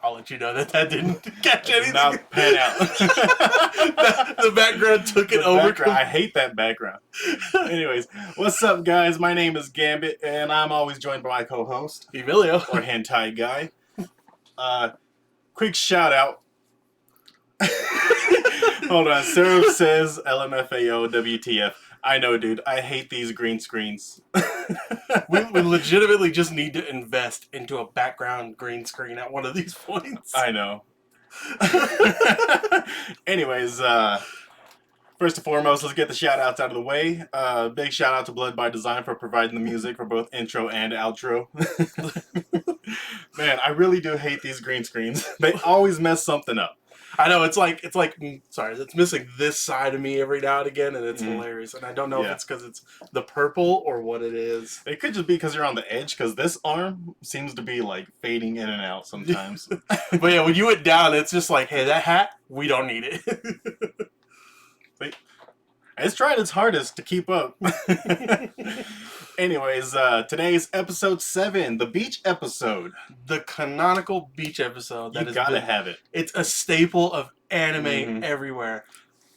I'll let you know that didn't catch It did anything. not pan out. The background took it The over. background, I hate that background. Anyways, what's up, guys? My name is Gambit, and I'm always joined by my co-host, Emilio. or Hentai Guy. Quick shout out. Hold on. Syrup says LMFAO WTF. I know, dude. I hate these green screens. we legitimately just need to invest into a background green screen at one of these points. I know. Anyways, first and foremost, let's get the shout outs out of the way. Big shout out to Blood by Design for providing the music for both intro and outro. Man, I really do hate these green screens. They always mess something up. I know, it's missing this side of me every now and again, and it's hilarious. And I don't know if it's because it's the purple or what it is. It could just be because you're on the edge, because this arm seems to be like fading in and out sometimes. But yeah, when you went down, it's just like, hey, that hat, we don't need it. It's tried its hardest to keep up. Anyways, today's episode 7, the beach episode. The canonical beach episode. You gotta have it. It's a staple of anime everywhere.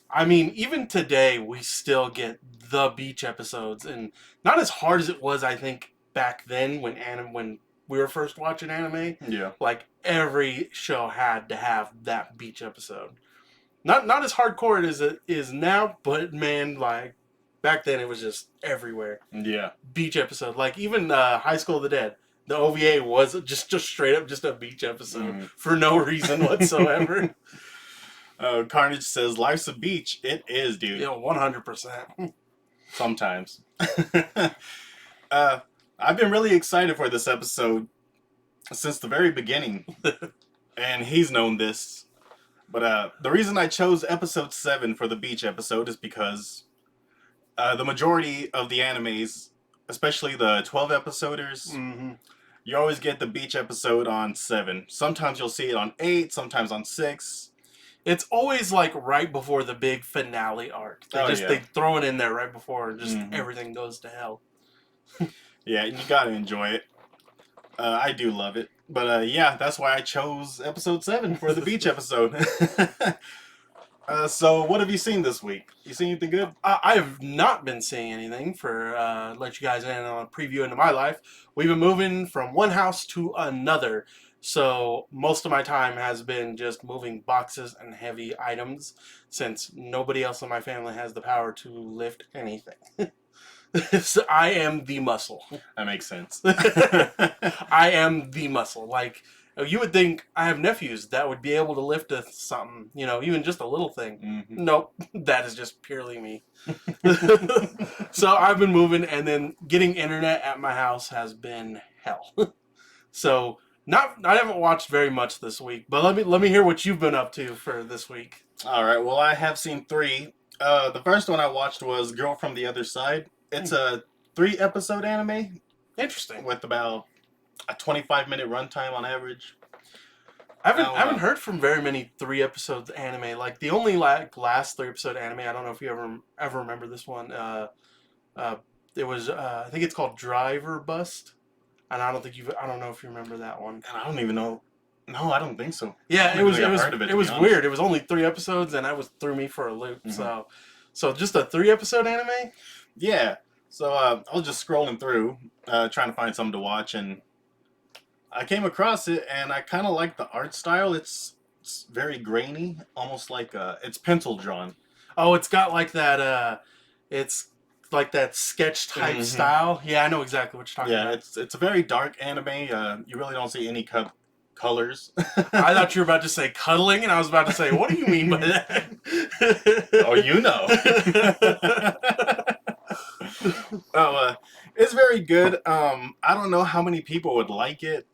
I mean, even today, we still get the beach episodes. And not as hard as it was, I think, back then when we were first watching anime. Yeah. Like, every show had to have that beach episode. Not as hardcore as it is now, but man, like, back then it was just everywhere. Yeah. Beach episode. Like, even High School of the Dead. The OVA was just straight up just a beach episode for no reason whatsoever. Carnage says, life's a beach. It is, dude. Yeah, 100%. Sometimes. I've been really excited for this episode since the very beginning. And he's known this. But the reason I chose episode 7 for the beach episode is because the majority of the animes, especially the 12 episoders, you always get the beach episode on 7. Sometimes you'll see it on 8, sometimes on 6. It's always like right before the big finale arc. They throw it in there right before and just everything goes to hell. Yeah, you gotta enjoy it. I do love it. But yeah, that's why I chose episode 7 for the beach episode. So what have you seen this week? You seen anything good? I have not been seeing anything for let you guys in on a preview into my life. We've been moving from one house to another. So most of my time has been just moving boxes and heavy items since nobody else in my family has the power to lift anything. So I am the muscle. That makes sense. I am the muscle. Like, you would think I have nephews that would be able to lift something, even just a little thing. Nope, that is just purely me. So I've been moving, and then getting internet at my house has been hell. So I haven't watched very much this week, but let me hear what you've been up to for this week. All right, well, I have seen 3. The first one I watched was Girl from the Other Side. It's a 3-episode anime. Interesting. With about a 25-minute runtime on average. I haven't heard from very many 3-episode anime. Like, the only last 3-episode anime, I don't know if you ever remember this one. It was I think it's called Driver Bust, and I don't know if you remember that one. And I don't even know. No, I don't think so. Yeah, it was weird. It was only 3 episodes, and that threw me for a loop. So just a 3-episode anime. Yeah. So I was just scrolling through, trying to find something to watch, and I came across it, and I kind of like the art style. It's very grainy, almost like it's pencil drawn. Oh, it's got like that. It's like that sketch type style. Yeah, I know exactly what you're talking about. Yeah, it's a very dark anime. You really don't see any colors. I thought you were about to say cuddling, and I was about to say, what do you mean by that? Oh, you know. It's very good. I don't know how many people would like it.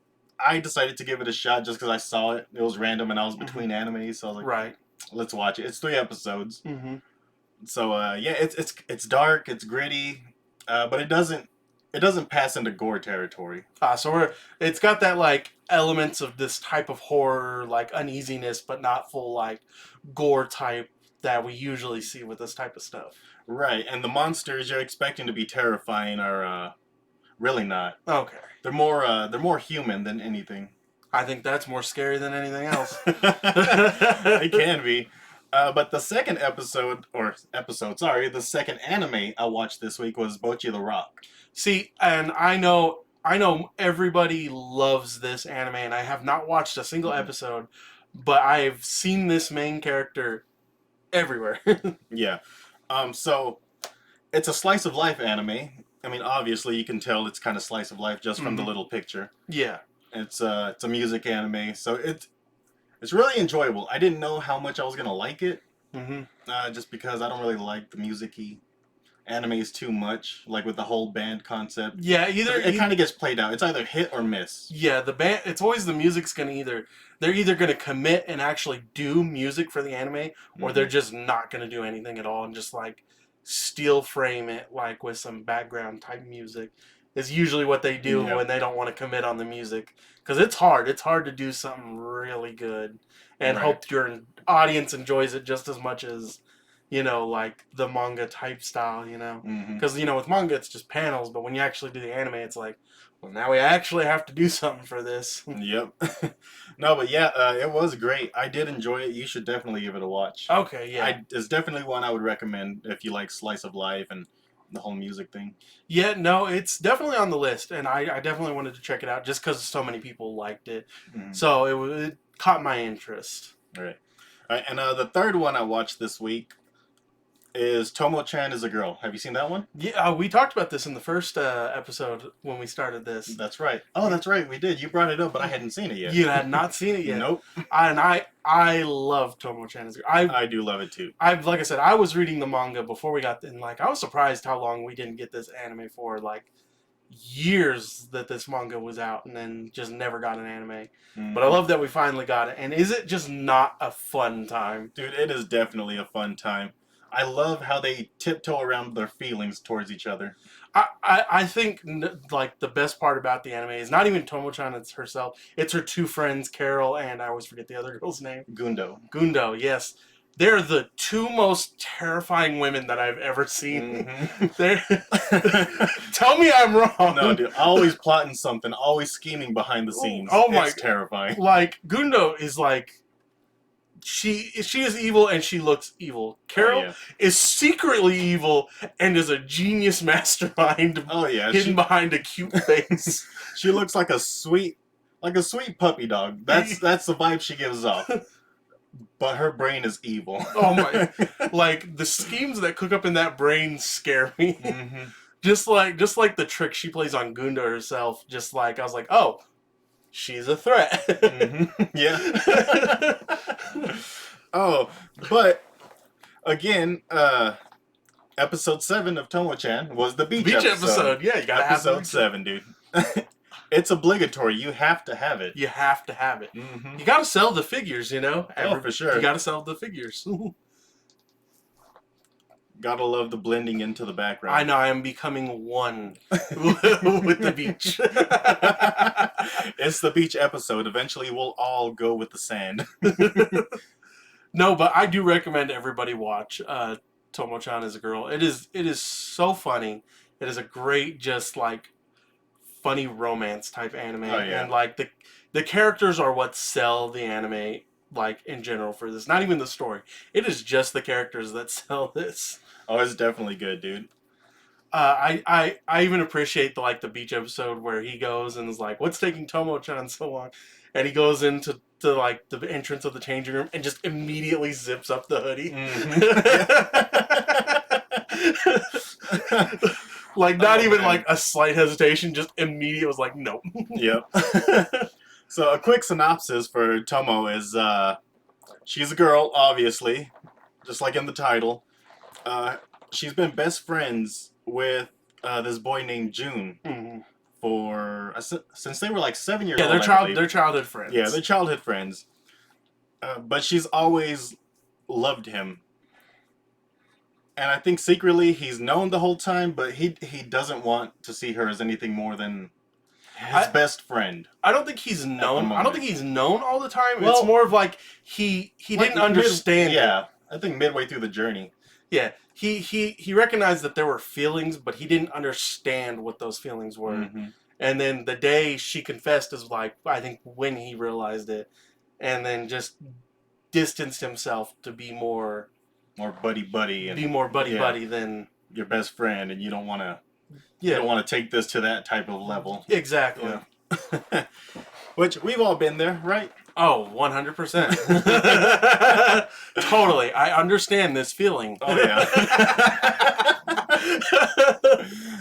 I decided to give it a shot just because I saw it. It was random, and I was between animes, so I was like, right, let's watch it. It's 3 episodes. So yeah, it's dark, it's gritty, but it doesn't pass into gore territory. So it's got that like elements of this type of horror, like uneasiness, but not full like gore type that we usually see with this type of stuff. Right, and the monsters you're expecting to be terrifying are really not. Okay. They're more human than anything. I think that's more scary than anything else. It can be. But the second the second anime I watched this week was Bocchi the Rock. See, and I know everybody loves this anime, and I have not watched a single episode, but I've seen this main character everywhere. Yeah. So it's a slice of life anime. I mean, obviously you can tell it's kind of slice of life just from the little picture. Yeah. It's a music anime, so it's really enjoyable. I didn't know how much I was gonna like it, just because I don't really like the music-y animes too much, like with the whole band concept. Yeah, It kind of gets played out. It's either hit or miss. Yeah, the band. It's always the music's gonna they're either gonna commit and actually do music for the anime, or they're just not gonna do anything at all and just like steel frame it like with some background type music. Is usually what they do when they don't want to commit on the music, because it's hard. It's hard to do something really good and hope your audience enjoys it just as much as, like the manga type style, because with manga it's just panels, but when you actually do the anime, it's like, well, now we actually have to do something for this. Yep. No, but yeah, it was great. I did enjoy it. You should definitely give it a watch. Okay, yeah. It's definitely one I would recommend if you like slice of life and the whole music thing. Yeah, no, it's definitely on the list, and I definitely wanted to check it out just because so many people liked it. So it caught my interest. All right. And the third one I watched this week is Tomo-chan is a Girl. Have you seen that one? Yeah, we talked about this in the first episode when we started this. That's right. Oh, that's right. We did. You brought it up, but I hadn't seen it yet. You had not seen it yet. Nope. And I love Tomo-chan as a Girl. I do love it too. Like I said, I was reading the manga before we got in. Like, I was surprised how long we didn't get this anime for. Like, years that this manga was out, and then just never got an anime. But I love that we finally got it. And is it just not a fun time? Dude, it is definitely a fun time. I love how they tiptoe around their feelings towards each other. I think like the best part about the anime is not even Tomo-chan, it's herself. It's her two friends, Carol, and I always forget the other girl's name. Gundo, yes. They're the two most terrifying women that I've ever seen. Tell me I'm wrong. No, dude, always plotting something, always scheming behind the scenes. Oh my! It's terrifying. Like, Gundo is like, she is evil and she looks evil. Carol is secretly evil and is a genius mastermind. Hidden behind a cute face. She looks like a sweet puppy dog. That's the vibe she gives off. But her brain is evil. Oh my! Like, the schemes that cook up in that brain scare me. Just like the trick she plays on Gundo herself. Just like I was like, oh, she's a threat. Yeah. Oh, but again, episode 7 of Tomo-chan was the beach episode. Yeah, you gotta have episode 7, dude. It's obligatory. You have to have it. You have to have it. You gotta sell the figures, Oh, for sure. You gotta sell the figures. Gotta love the blending into the background. I know, I am becoming one with the beach. It's the beach episode. Eventually we'll all go with the sand. No, but I do recommend everybody watch Tomo-chan is a Girl. It is so funny. It is a great, just like, funny romance type anime. Oh, yeah. And like the characters are what sell the anime, like, in general for this. Not even the story. It is just the characters that sell this. Oh, it's definitely good, dude. I even appreciate the beach episode where he goes and is like, what's taking Tomo-chan so long? And he goes into the entrance of the changing room and just immediately zips up the hoodie. Like, not even like a slight hesitation, just immediate was like, nope. Yep. So a quick synopsis for Tomo is she's a girl, obviously, just like in the title. She's been best friends with this boy named June for since they were like 7 years old. Yeah, they're childhood friends. Yeah, they're childhood friends. But she's always loved him. And I think secretly he's known the whole time, but he doesn't want to see her as anything more than his best friend. I don't think he's known. I don't think he's known all the time. Well, it's more of like he didn't understand. Yeah, I think midway through the journey. Yeah, he recognized that there were feelings, but he didn't understand what those feelings were. And then the day she confessed is like, I think when he realized it, and then just distanced himself to be more buddy and buddy than your best friend, and you don't want to yeah, take this to that type of level. exactly. Yeah. Which we've all been there, right? Oh, 100%. Totally. I understand this feeling. Oh, yeah.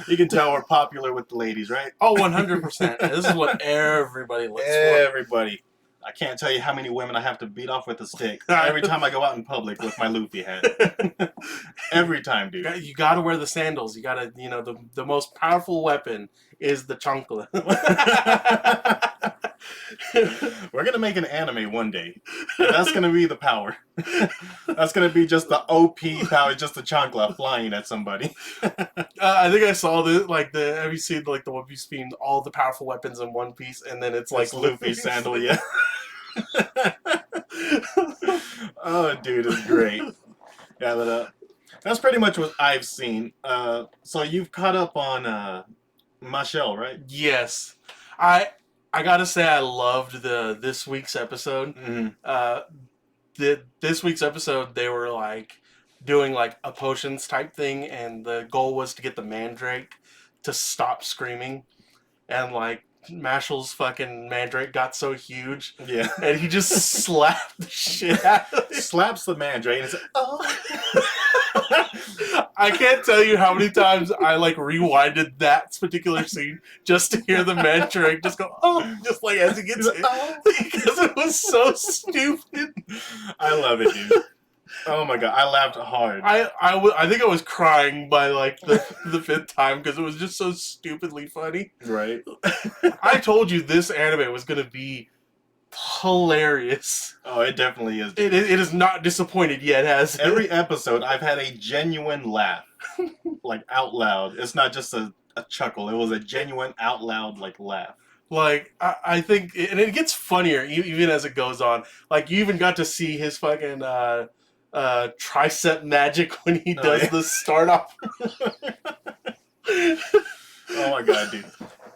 You can tell we're popular with the ladies, right? Oh, 100%. This is what everybody looks for. Everybody. I can't tell you how many women I have to beat off with a stick every time I go out in public with my Luffy hat. Every time, dude. You gotta wear the sandals. You gotta, the most powerful weapon is the chancla. We're gonna make an anime one day. And that's gonna be the power. That's gonna be just the OP power, just the chancla flying at somebody. I think I saw have you seen the One Piece theme, all the powerful weapons in one piece, and then it's like Luffy's sandal, yeah. Oh, dude, it's great. Yeah, but that's pretty much what I've seen. So you've caught up on Mashal, right? Yes, I gotta say I loved this week's episode. Mm-hmm. This week's episode, they were like doing like a potions type thing, and the goal was to get the Mandrake to stop screaming, and like Mashal's fucking Mandrake got so huge, Yeah, and he just slapped the shit out of it. Slaps the Mandrake and it's like, oh. I can't tell you how many times I like rewinded that particular scene just to hear the Mandrake just go, oh, just like as he gets hit. Oh. Because it was so stupid. I love it, dude. Oh my god, I laughed hard. I think I was crying by like the fifth time because it was just so stupidly funny. Right. I told you this anime was going to be hilarious. Oh, it definitely is. It is not disappointed yet, has it? Every episode, I've had a genuine laugh, like out loud. It's not just a chuckle. It was a genuine out loud like laugh. Like, I think, and it gets funnier even as it goes on. Like, you even got to see his fucking tricep magic when he does the start off. Oh my god, dude.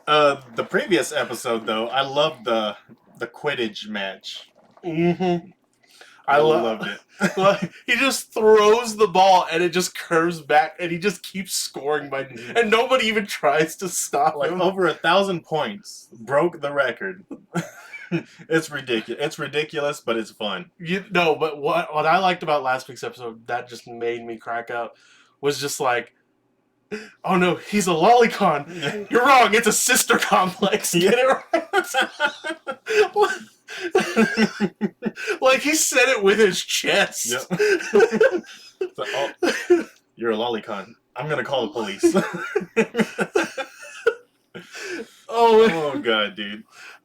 The previous episode, though, I loved the Quidditch match. Mm-hmm. I loved it. Like, he just throws the ball and it just curves back and he just keeps scoring and nobody even tries to stop like him. Over 1,000 points, broke the record. It's ridiculous. It's ridiculous, but it's fun. But what I liked about last week's episode that just made me crack up was just like, oh no, he's a lolicon. You're wrong. It's a sister complex. Get it right. Like he said it with his chest. Yep. So, oh, you're a lolicon. I'm gonna call the police. Oh god, dude.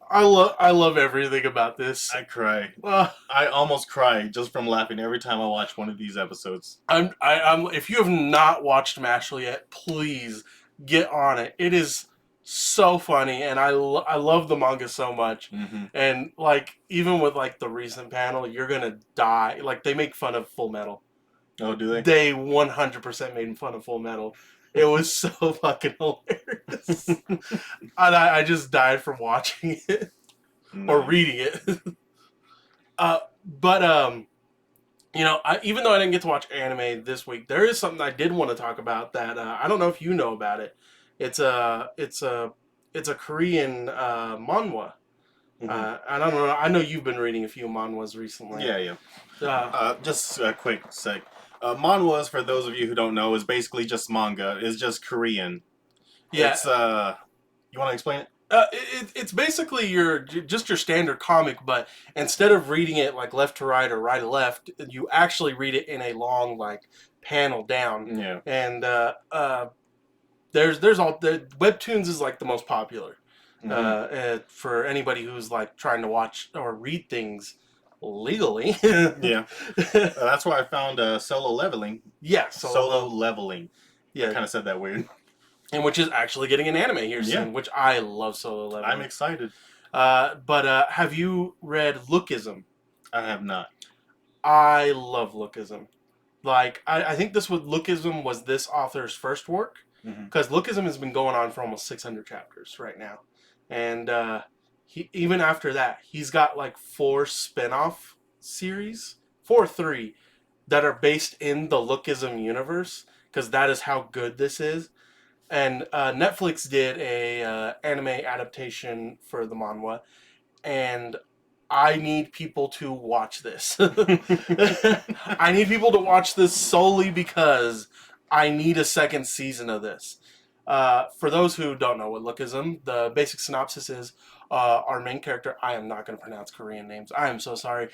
I love everything about this. I cry. I almost cry just from laughing every time I watch one of these episodes. I'm if you have not watched Mashle yet, please get on it. It is so funny, and I love the manga so much. Mm-hmm. And like even with like the recent panel, you're gonna die. Like they make fun of Full Metal. Oh, do they? They 100% made fun of Full Metal. It was so fucking hilarious. And I just died from watching it or reading it. Even though I didn't get to watch anime this week, there is something I did want to talk about that I don't know if you know about it. It's a Korean manhwa. Mm-hmm. I don't know. I know you've been reading a few manhwas recently. Yeah. Just a quick sec. Manhwas, for those of you who don't know, is basically just manga. It's just Korean. Yeah. It's you want to explain it? It's basically your standard comic, but instead of reading it like left to right or right to left, you actually read it in a long like panel down. Yeah. And there's all the webtoons is like the most popular. Mm-hmm. For anybody who's like trying to watch or read things legally. Yeah. That's why I found Solo Leveling. Yeah. Solo Leveling. Yeah. I kind of said that weird. And which is actually getting an anime here soon, which I love Solo Leveling. I'm excited. But have you read Lookism? I have not. I love Lookism. Like, I think Lookism was this author's first work. because Lookism has been going on for almost 600 chapters right now, and even after that, he's got like 4 spin-off series, 4 or 3 that are based in the Lookism universe, because that is how good this is. And Netflix did a anime adaptation for the manhwa, and I need people to watch this. I need people to watch this solely because I need a second season of this. For those who don't know what Lookism, the basic synopsis is our main character. I am not going to pronounce Korean names. I am so sorry.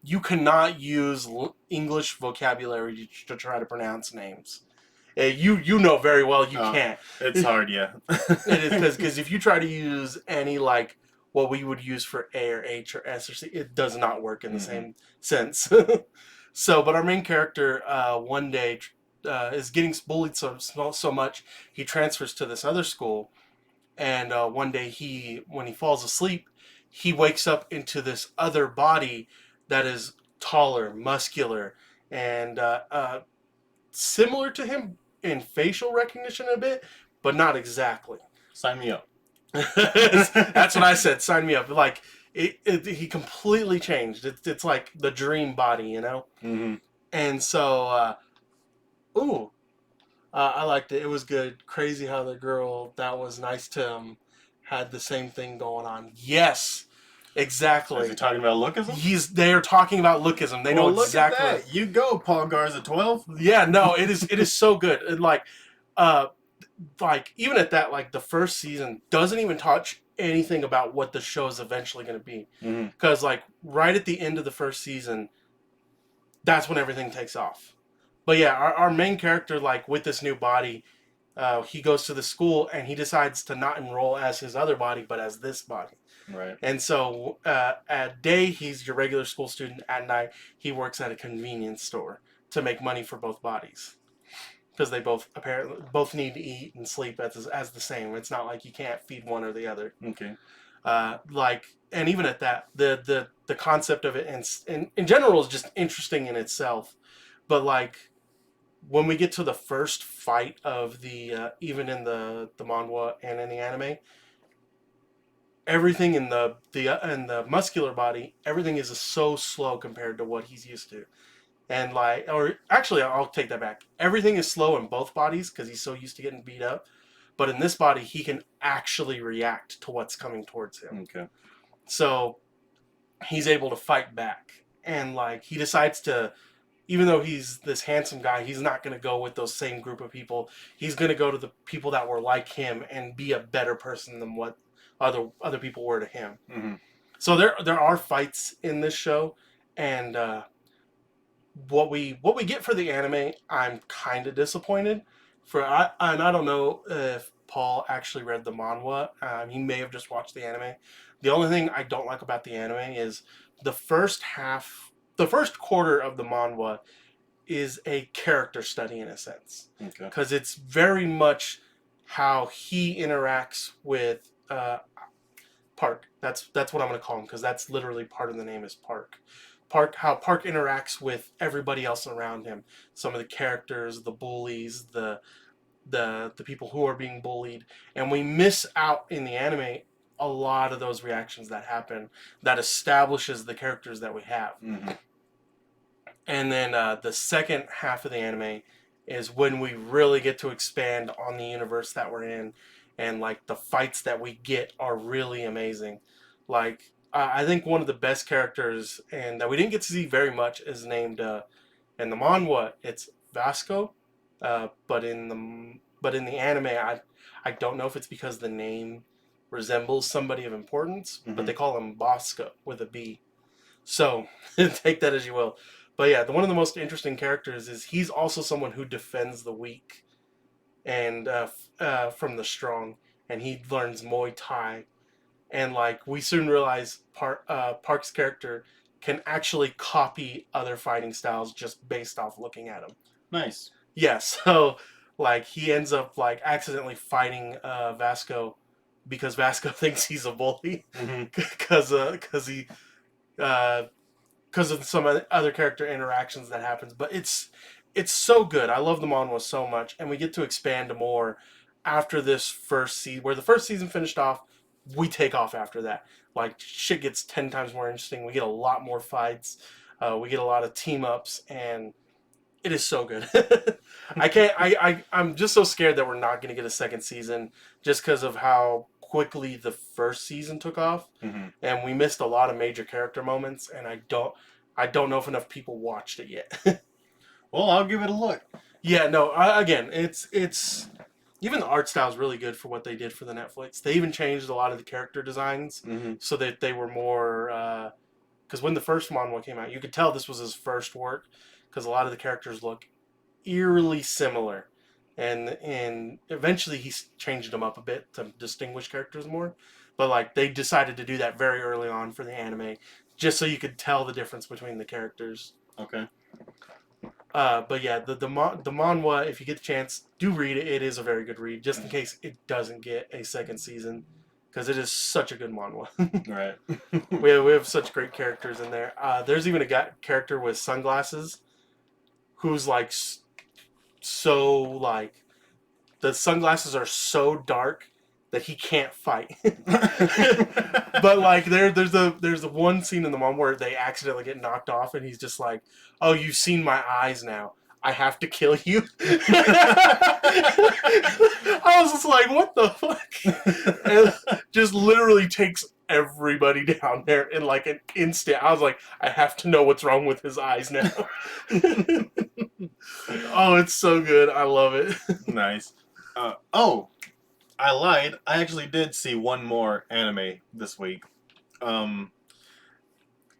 You cannot use English vocabulary to try to pronounce names. You know very well you can't. It's hard, yeah. It is because if you try to use any like what we would use for A or H or S or C, it does not work in the same sense. So, but our main character one day is getting bullied so much he transfers to this other school, and one day when he falls asleep, he wakes up into this other body that is taller, muscular, and similar to him in facial recognition a bit, but not exactly. Sign me up. That's what I said. Sign me up. Like he completely changed. It's like the dream body, you know. And so, I liked it. It was good. Crazy how the girl that was nice to him had the same thing going on. Yes. Exactly. Is he talking about Lookism? They are talking about Lookism. They know exactly. Look at that. You go, Paul Garza 12. Yeah, no, it is so good. And like even at that, like the first season doesn't even touch anything about what the show is eventually going to be. Because like right at the end of the first season, that's when everything takes off. But yeah, our main character, like with this new body, he goes to the school and he decides to not enroll as his other body, but as this body. Right. And so at day, he's your regular school student. At night, he works at a convenience store to make money for both bodies. Because they both need to eat and sleep as the same. It's not like you can't feed one or the other. Okay. And even at that, the concept of it and in general is just interesting in itself. But like when we get to the first fight of the even in the manhwa and in the anime, everything in the muscular body, everything is so slow compared to what he's used to. And actually, I'll take that back. Everything is slow in both bodies because he's so used to getting beat up. But in this body, he can actually react to what's coming towards him. Okay. So he's able to fight back. And like he decides to, even though he's this handsome guy, he's not going to go with those same group of people. He's going to go to the people that were like him and be a better person than what other people were to him. So there are fights in this show, and what we get for the anime, I'm kind of disappointed. And I don't know if Paul actually read the manhwa. He may have just watched the anime. The only thing I don't like about the anime is the first quarter of the manhwa is a character study in a sense. Okay. Because it's very much how he interacts with Park. That's what I'm going to call him, because that's literally part of the name is Park. How Park interacts with everybody else around him. Some of the characters, the bullies, the people who are being bullied, and we miss out in the anime a lot of those reactions that happen that establishes the characters that we have. And then the second half of the anime is when we really get to expand on the universe that we're in, and like the fights that we get are really amazing. Like I think one of the best characters, and that we didn't get to see very much, is named in the manhwa it's Vasco, but in the anime I don't know if it's because the name resembles somebody of importance, but they call him Bosco with a B. So take that as you will. But yeah, one of the most interesting characters is he's also someone who defends the weak and from the strong, and he learns Muay Thai. And like we soon realize Park's character can actually copy other fighting styles just based off looking at him. Nice. Yeah, so like he ends up like accidentally fighting Vasco because Vasco thinks he's a bully because of some other character interactions that happens. But it's it's so good. I love the manhwa so much, and we get to expand more after this first season. Where the first season finished off, we take off after that. Like shit gets 10 times more interesting. We get a lot more fights. We get a lot of team ups, and it is so good. I can't. I'm just so scared that we're not going to get a second season just because of how quickly the first season took off, and we missed a lot of major character moments. And I don't know if enough people watched it yet. Well, I'll give it a look. Yeah, no. Again, it's even the art style is really good for what they did for the Netflix. They even changed a lot of the character designs so that they were more. Because when the first manhwa came out, you could tell this was his first work because a lot of the characters look eerily similar, and eventually he changed them up a bit to distinguish characters more. But like they decided to do that very early on for the anime, just so you could tell the difference between the characters. Okay. But yeah, the manhwa, if you get the chance, do read it. It is a very good read, just in case it doesn't get a second season, because it is such a good manhwa. Right. we have such great characters in there. There's even a character with sunglasses, who's like so like the sunglasses are so dark that he can't fight. But like there's the one scene in the mom where they accidentally get knocked off, and he's just like, "Oh, you've seen my eyes now. I have to kill you." I was just like, "What the fuck?" And just literally takes everybody down there in like an instant. I was like, I have to know what's wrong with his eyes now. Oh, it's so good. I love it. Nice. Oh, I lied. I actually did see one more anime this week. It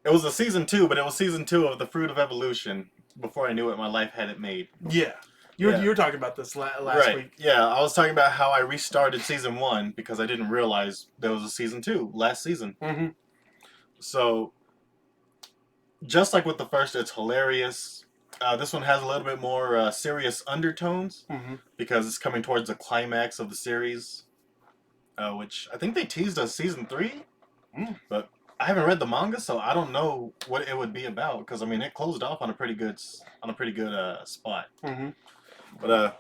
was a season 2, but it was season 2 of The Fruit of Evolution. Before I knew it, my life had it made. Yeah. You were talking about this last week. Yeah, I was talking about how I restarted season 1 because I didn't realize there was a season 2 last season. Mm-hmm. So, just like with the first, it's hilarious. This one has a little bit more serious undertones because it's coming towards the climax of the series, which I think they teased as season 3, but I haven't read the manga, so I don't know what it would be about. Because I mean, it closed off on a pretty good spot. But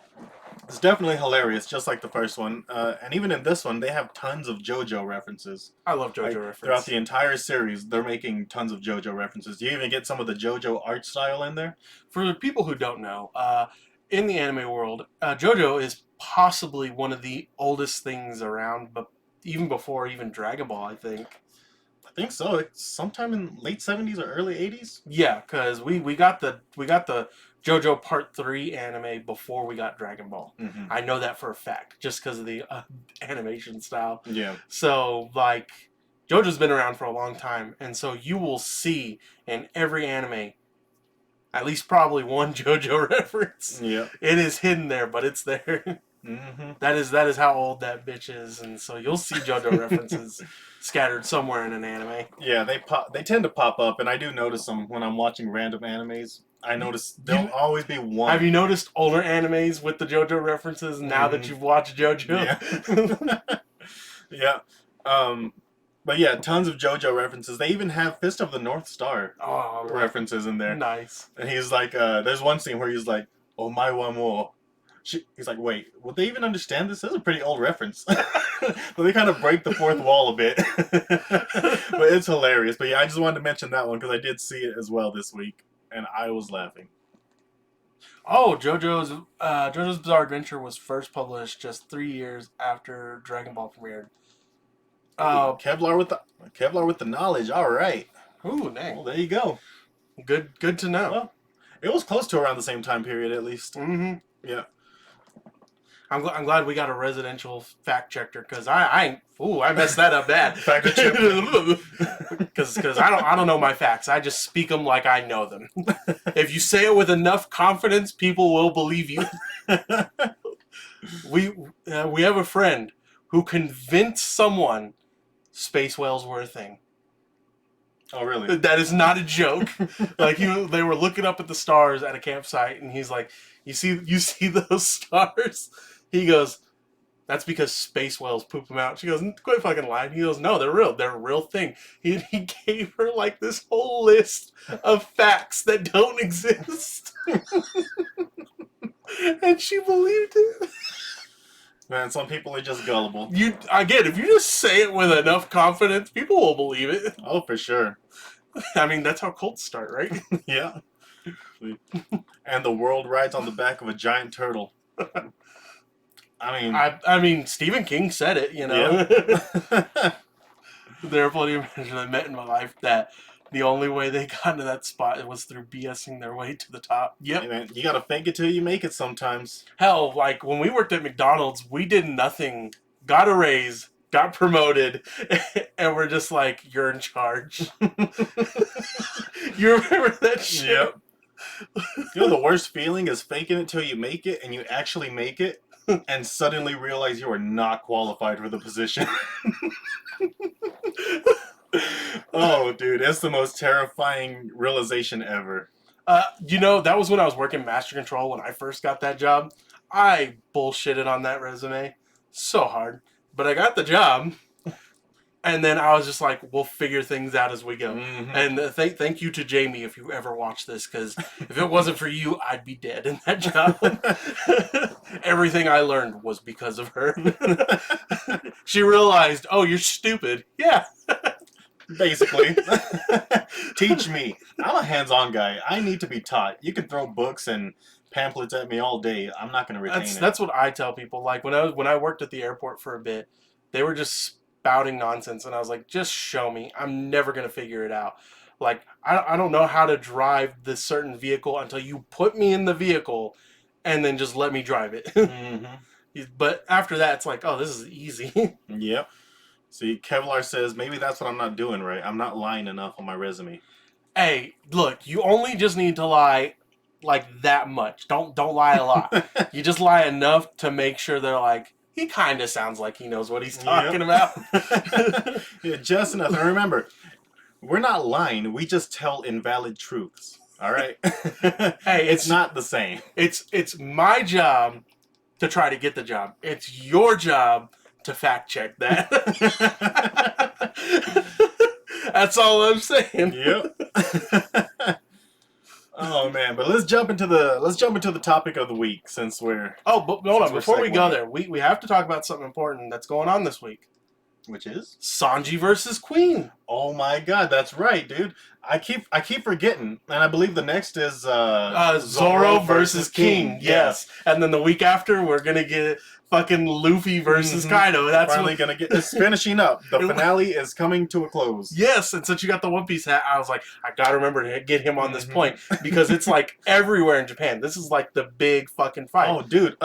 it's definitely hilarious, just like the first one. And even in this one, they have tons of JoJo references. I love JoJo references. Throughout the entire series, they're making tons of JoJo references. You even get some of the JoJo art style in there. For the people who don't know, in the anime world, JoJo is possibly one of the oldest things around, but even before Dragon Ball, I think. I think so. It's sometime in late 70s or early 80s. Yeah, because we got the JoJo Part 3 anime before we got Dragon Ball. I know that for a fact, just because of the animation style. Yeah. So, like, JoJo's been around for a long time, and so you will see in every anime at least probably one JoJo reference. Yeah. It is hidden there, but it's there. That is how old that bitch is, and so you'll see JoJo references scattered somewhere in an anime. Yeah, they tend to pop up, and I do notice them when I'm watching random animes. I notice there'll always be one. Have you noticed older animes with the JoJo references now that you've watched JoJo? Yeah. Yeah. But yeah, tons of JoJo references. They even have Fist of the North Star references in there. Nice. And he's like, there's one scene where he's like, "Oh my wa mo." He's like, wait, would they even understand this? This is a pretty old reference. But they kind of break the fourth wall a bit. But it's hilarious. But yeah, I just wanted to mention that one because I did see it as well this week, and I was laughing. Oh, JoJo's Bizarre Adventure was first published just 3 years after Dragon Ball premiered. Kevlar with the knowledge. All right. Ooh, dang. Well, there you go. Good to know. Well, it was close to around the same time period, at least. Yeah. I'm glad we got a residential fact checker because I messed that up bad. Fact checker. Because I don't know my facts. I just speak them like I know them. If you say it with enough confidence, people will believe you. We have a friend who convinced someone space whales were a thing. Oh, really? That is not a joke. Like they were looking up at the stars at a campsite, and he's like, "You see those stars?" He goes, that's because space whales poop them out. She goes, quit fucking lying. He goes, no, they're real. They're a real thing. He gave her like this whole list of facts that don't exist. And she believed it. Man, some people are just gullible. If you just say it with enough confidence, people will believe it. Oh, for sure. I mean, that's how cults start, right? Yeah. And the world rides on the back of a giant turtle. I mean, Stephen King said it, you know. Yeah. There are plenty of men I met in my life that the only way they got into that spot was through BSing their way to the top. Yep. Hey, man, you gotta fake it till you make it sometimes. Hell, like when we worked at McDonald's, we did nothing, got a raise, got promoted, and we're just like, you're in charge. You remember that shit? Yep. You know the worst feeling is faking it till you make it, and you actually make it, and suddenly realize you are not qualified for the position. Oh, dude, that's the most terrifying realization ever. You know, that was when I was working Master Control when I first got that job. I bullshitted on that resume so hard, but I got the job. And then I was just like, we'll figure things out as we go. Mm-hmm. And thank you to Jamie if you ever watch this, because if it wasn't for you, I'd be dead in that job. Everything I learned was because of her. She realized, oh, you're stupid. Yeah. Basically. Teach me. I'm a hands-on guy. I need to be taught. You can throw books and pamphlets at me all day. I'm not going to retain it. That's what I tell people. Like when I worked at the airport for a bit, they were just spouting nonsense, and I was like, just show me. I'm never going to figure it out. Like, I don't know how to drive this certain vehicle until you put me in the vehicle and then just let me drive it. Mm-hmm. But after that, it's like, oh, this is easy. Yep. See, Kevlar says, maybe that's what I'm not doing right. I'm not lying enough on my resume. Hey, look, you only just need to lie like that much. Don't lie a lot. You just lie enough to make sure they're like, he kind of sounds like he knows what he's talking about. Yeah, just enough. And remember, we're not lying. We just tell invalid truths. All right? Hey, it's not the same. It's my job to try to get the job. It's your job to fact check that. That's all I'm saying. Yep. Oh man, but let's jump into the topic of the week since we're but hold on, before we go there, we have to talk about something important that's going on this week. Which is Sanji versus Queen. Oh my god, that's right, dude. I keep forgetting, and I believe the next is Zoro versus King. Yes, and then the week after we're gonna get fucking Luffy versus Kaido. That's finally gonna get. It's finishing up. The finale is coming to a close. Yes, and since you got the One Piece hat, I was like, I gotta remember to get him on this point because it's like everywhere in Japan. This is like the big fucking fight. Oh, dude.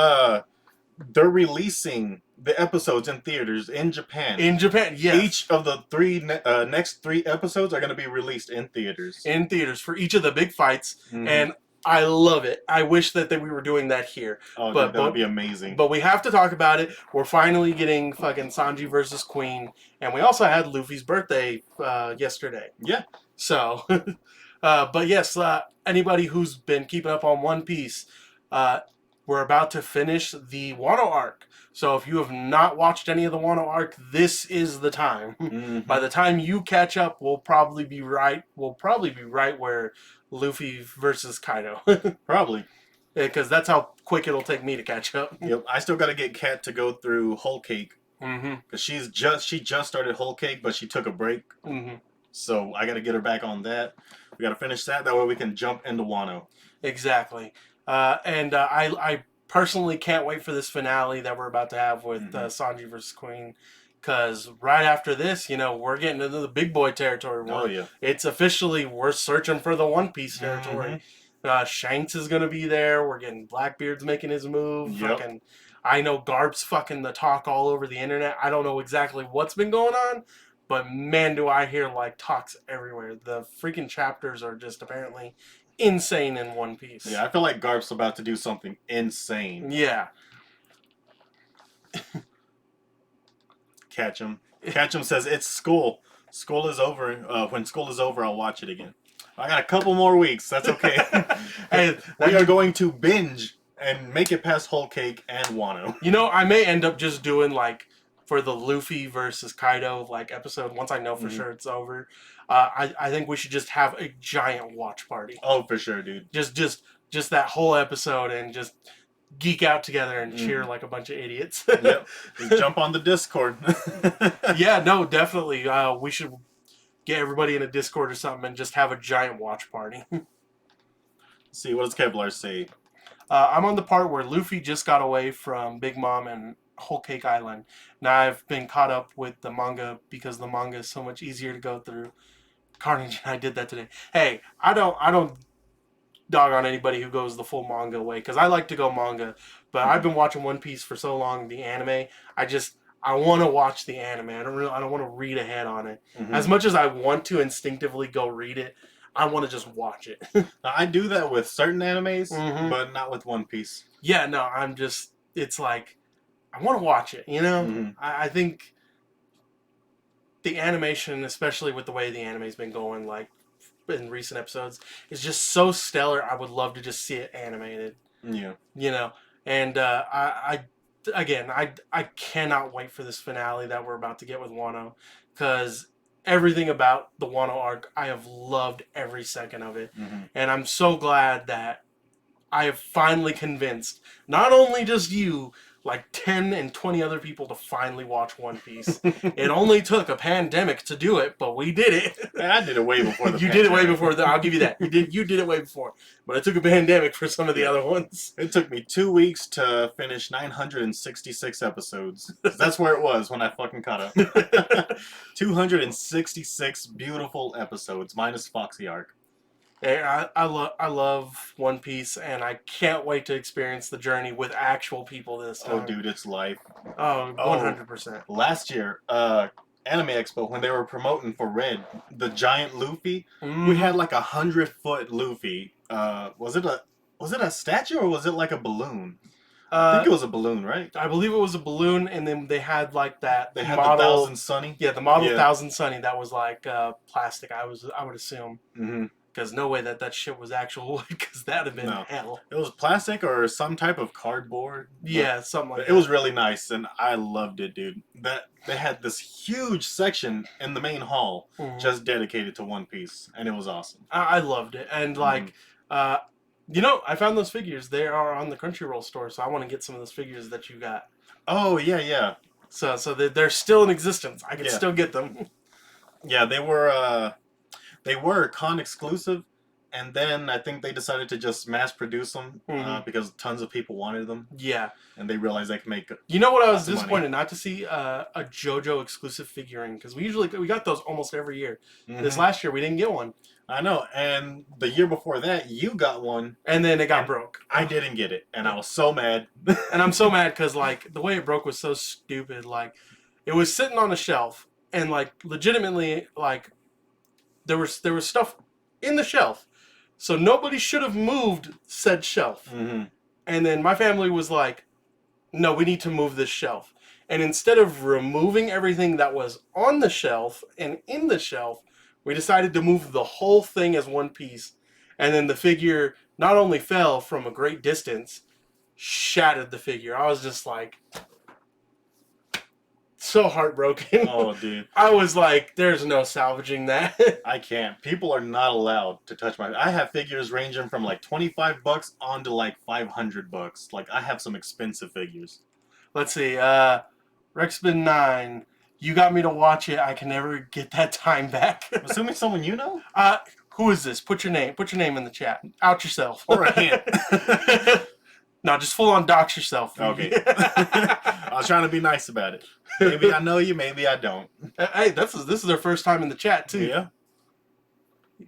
They're releasing the episodes in theaters in Japan. In Japan, yes. Each of the next three episodes are going to be released in theaters. In theaters for each of the big fights, and I love it. I wish that we were doing that here. Oh, that would be amazing. But we have to talk about it. We're finally getting fucking Sanji versus Queen, and we also had Luffy's birthday yesterday. Yeah. So, but yes, anybody who's been keeping up on One Piece, we're about to finish the Wano arc. So if you have not watched any of the Wano arc, this is the time. By the time you catch up, we'll probably be right. We'll probably be right where Luffy versus Kaido. Probably. Because that's how quick it'll take me to catch up. Yep. I still got to get Kat to go through Whole Cake. Because she just started Whole Cake, but she took a break. So I got to get her back on that. We got to finish that. That way we can jump into Wano. Exactly. And I personally can't wait for this finale that we're about to have with Sanji versus Queen. Because right after this, we're getting into the big boy territory. Oh, yeah. It's officially, we're searching for the One Piece territory. Shanks is going to be there. We're getting Blackbeard's making his move. Yep. I know Garp's fucking the talk all over the internet. I don't know exactly what's been going on. But man, do I hear talks everywhere. The freaking chapters are just apparently insane in One Piece. Yeah, I feel like Garp's about to do something insane. Yeah. Ketchum says, it's school. School is over. When school is over, I'll watch it again. I got a couple more weeks. That's okay. Hey, we are going to binge and make it past Whole Cake and Wano. You know, I may end up just doing like for the Luffy versus Kaido like episode. Once I know for sure it's over, I think we should just have a giant watch party. Oh, for sure, dude. Just that whole episode and just geek out together and cheer like a bunch of idiots. Yep. Just jump on the Discord. Yeah, no, definitely. We should get everybody in a Discord or something and just have a giant watch party. See, what does Kevlar say? I'm on the part where Luffy just got away from Big Mom and Whole Cake Island. Now I've been caught up with the manga because the manga is so much easier to go through. Carnage and I did that today. Hey, I don't dog on anybody who goes the full manga way because I like to go manga, but I've been watching One Piece for so long, the anime. I want to watch the anime. I don't want to read ahead on it. As much as I want to instinctively go read it, I want to just watch it. I do that with certain animes, but not with One Piece. Yeah, no, it's like, I want to watch it, you know? I think the animation, especially with the way the anime's been going, like, in recent episodes, is just so stellar. I would love to just see it animated. Yeah. You know? And I cannot wait for this finale that we're about to get with Wano, because everything about the Wano arc, I have loved every second of it. And I'm so glad that I have finally convinced not only just you, like 10 and 20 other people to finally watch One Piece. It only took a pandemic to do it, but we did it. I did it way before the You did it way before. I'll give you that. You did it way before. But it took a pandemic for some of the other ones. It took me 2 weeks to finish 966 episodes. That's where it was when I fucking caught up. 266 beautiful episodes, minus Foxy arc. I love One Piece, and I can't wait to experience the journey with actual people this time. Oh, dude, it's life. Oh, 100%. Last year, Anime Expo, when they were promoting for Red, the giant Luffy, we had like 100-foot Luffy. Was it a statue or was it like a balloon? I think it was a balloon, right? I believe it was a balloon, and then they had like that. They had model, the Thousand Sunny. Yeah, the model Thousand Sunny that was like plastic. I would assume. Because no way that shit was actual wood, because that would have been hell. It was plastic or some type of cardboard. Yeah, something like that. It was really nice, and I loved it, dude. They had this huge section in the main hall just dedicated to One Piece, and it was awesome. I loved it. And, like, you know, I found those figures. They are on the Crunchyroll store, so I want to get some of those figures that you got. Oh, yeah. So they're still in existence. I can still get them. Yeah, they were con exclusive, and then I think they decided to just mass produce them because tons of people wanted them. Yeah. And they realized they could make. You know what? I was disappointed not to see a JoJo exclusive figurine, because we got those almost every year. This last year we didn't get one. I know, and the year before that you got one, and then it got broke. I didn't get it, and I was so mad. And I'm so mad because like the way it broke was so stupid. Like it was sitting on a shelf, and like legitimately like. There was stuff in the shelf, so nobody should have moved said shelf. And then my family was like, "No, we need to move this shelf." And instead of removing everything that was on the shelf and in the shelf, we decided to move the whole thing as one piece. And then the figure not only fell from a great distance, shattered the figure. I was just like, so heartbroken. Oh, dude. I was like, there's no salvaging that. I can't. People are not allowed to touch my... I have figures ranging from like $25 on to like $500. Like, I have some expensive figures. Let's see. Rexbin 9. You got me to watch it. I can never get that time back. Assuming someone you know? Who is this? Put your name in the chat. Out yourself. Or a hint. No, just full on dox yourself. Okay. I was trying to be nice about it. Maybe I know you, maybe I don't. Hey, this is their first time in the chat, too. Yeah.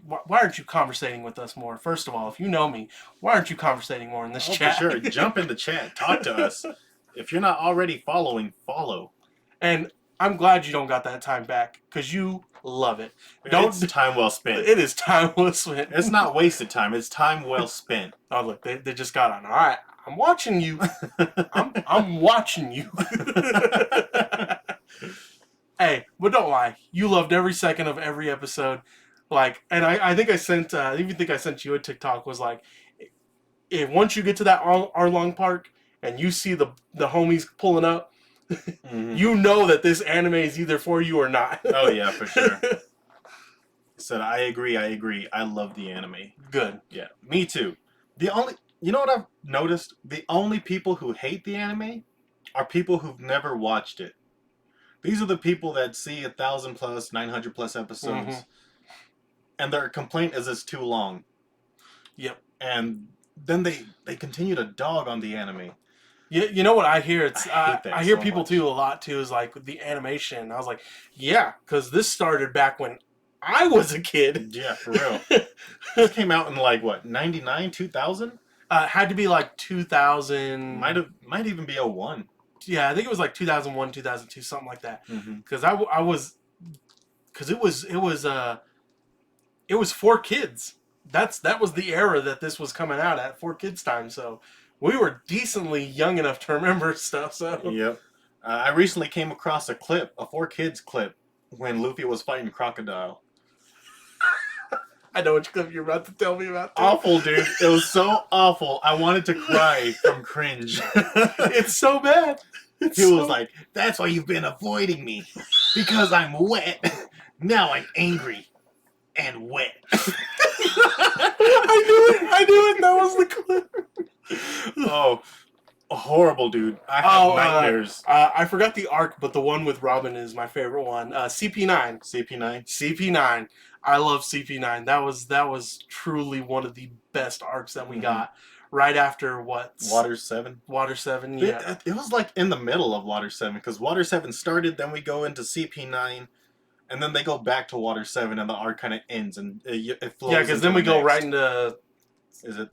Why aren't you conversating with us more? First of all, if you know me, why aren't you conversating more in this chat? For sure. Jump in the chat. Talk to us. If you're not already following, follow. And I'm glad you don't got that time back, because you love it. It's time well spent. It is time well spent. It's not wasted time. It's time well spent. Oh, look, they just got on. All right, I'm watching you. I'm watching you. Hey, but don't lie. You loved every second of every episode. Like, and I think I sent, I even think I sent you a TikTok, was like, if once you get to that Arlong Park and you see the homies pulling up, you know that this anime is either for you or not. Oh yeah, for sure. Said I agree. I love the anime. Good. Yeah, me too. You know what I've noticed? The only people who hate the anime are people who've never watched it. These are the people that see 1,000 plus, 900 plus episodes, and their complaint is it's too long. Yep. And then they continue to dog on the anime. You know what I hear? It's I hear so people much. too a lot too is like the animation. I was like, yeah, because this started back when I was a kid. Yeah, for real. This came out in like what, 99, 2000? Had to be like 2000. Might even be 01. Yeah, I think it was like 2001, 2002, something like that. Because it was for kids. That was the era that this was coming out at, for kids time. So we were decently young enough to remember stuff. So yep. I recently came across a clip, a 4Kids clip, when Luffy was fighting Crocodile. I know which clip you're about to tell me about. Too. Awful, dude. It was so awful. I wanted to cry from cringe. It's so bad. He was like, "That's why you've been avoiding me. Because I'm wet. Now I'm angry. And wet." I knew it. That was the clip. Oh, horrible, dude. I have nightmares. I forgot the arc, but the one with Robin is my favorite one. CP9. CP9. CP9. I love CP9. That was truly one of the best arcs that we got. Right after what? Water 7. Water 7, yeah. It was like in the middle of Water 7, because Water 7 started, then we go into CP9, and then they go back to Water 7, and the arc kind of ends, and it flows. Yeah, because then we go right into... Is it...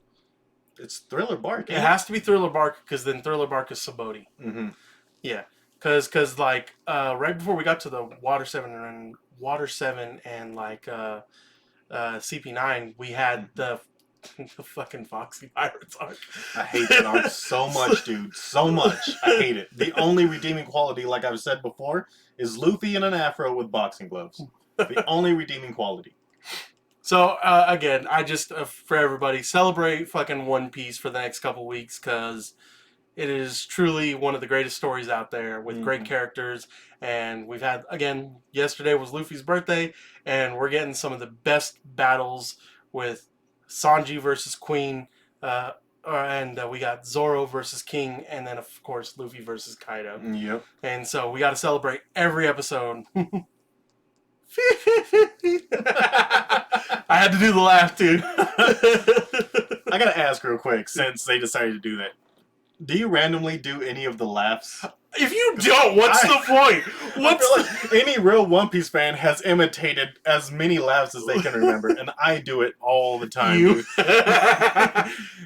It's Thriller Bark. It has to be Thriller Bark, because then Thriller Bark is Sabaody. Yeah. Because like, right before we got to the Water 7 and like CP9, we had the fucking Foxy Pirates arc. I hate that arc so much, dude. So much. I hate it. The only redeeming quality, like I've said before, is Luffy in an afro with boxing gloves. The only redeeming quality. So, again, I just, for everybody, celebrate fucking One Piece for the next couple weeks, because it is truly one of the greatest stories out there with great characters. And we've had, again, yesterday was Luffy's birthday, and we're getting some of the best battles with Sanji versus Queen, and we got Zoro versus King, and then, of course, Luffy versus Kaido. Yep. And so we got to celebrate every episode. I had to do the laugh, too. I gotta ask real quick, since they decided to do that. Do you randomly do any of the laughs? If you don't, what's the point? I feel like any real One Piece fan has imitated as many laughs as they can remember, and I do it all the time. Dude.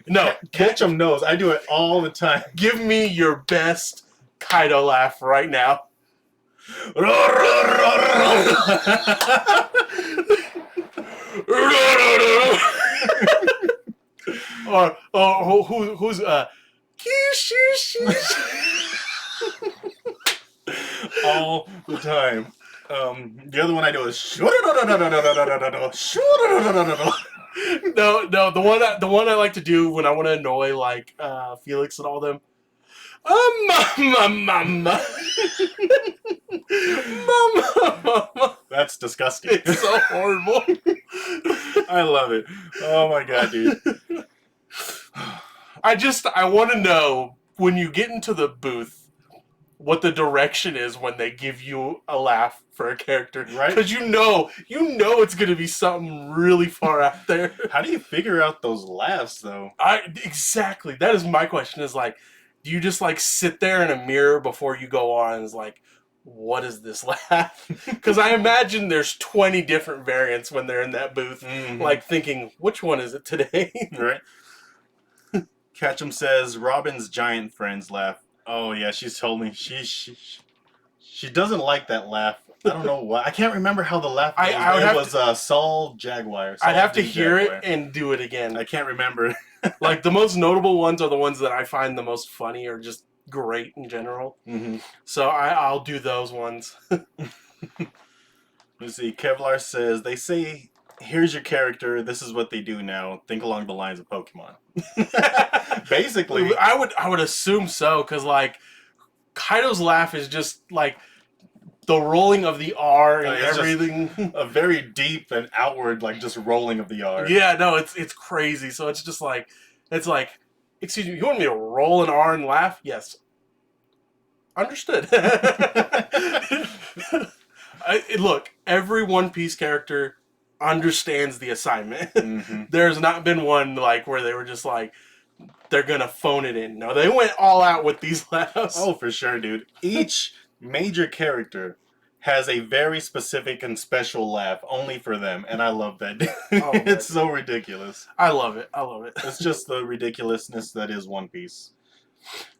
No, Ketchum knows I do it all the time. Give me your best Kaido laugh right now. or who's all the time. The other one I do is no, the one I like to do when I want to annoy like Felix and all them. Mama. That's disgusting. It's so horrible. I love it. Oh my god, dude. I want to know when you get into the booth what the direction is when they give you a laugh for a character, right? Because you know it's going to be something really far out there. How do you figure out those laughs, though? Exactly. That is my question. Is like, do you just like sit there in a mirror before you go on? And is like, what is this laugh? Because I imagine there's 20 different variants when they're in that booth, like thinking, which one is it today? Right. Ketchum says Robin's giant friends laugh. Oh yeah, she's told me she doesn't like that laugh. I don't know why. I can't remember how the laugh goes. It was Saul Jaguar. I'd have to hear it and do it again. I can't remember. Like the most notable ones are the ones that I find the most funny or just great in general. So I'll do those ones. Let's see. Kevlar says they say here's your character. This is what they do now. Think along the lines of Pokemon. Basically, I would assume so, because like Kaido's laugh is just like the rolling of the R and it's just everything. a very deep and outward, like just rolling of the R. Yeah, no, it's crazy. So it's just like excuse me, you want me to roll an R and laugh? Yes. Understood. Look, every One Piece character understands the assignment. Mm-hmm. There's not been one like where they were just like they're gonna phone it in. No, they went all out with these laughs. Oh, for sure, dude. Each major character has a very specific and special laugh only for them, and I love that. It's so ridiculous. I love it. I love it. It's just the ridiculousness that is One Piece.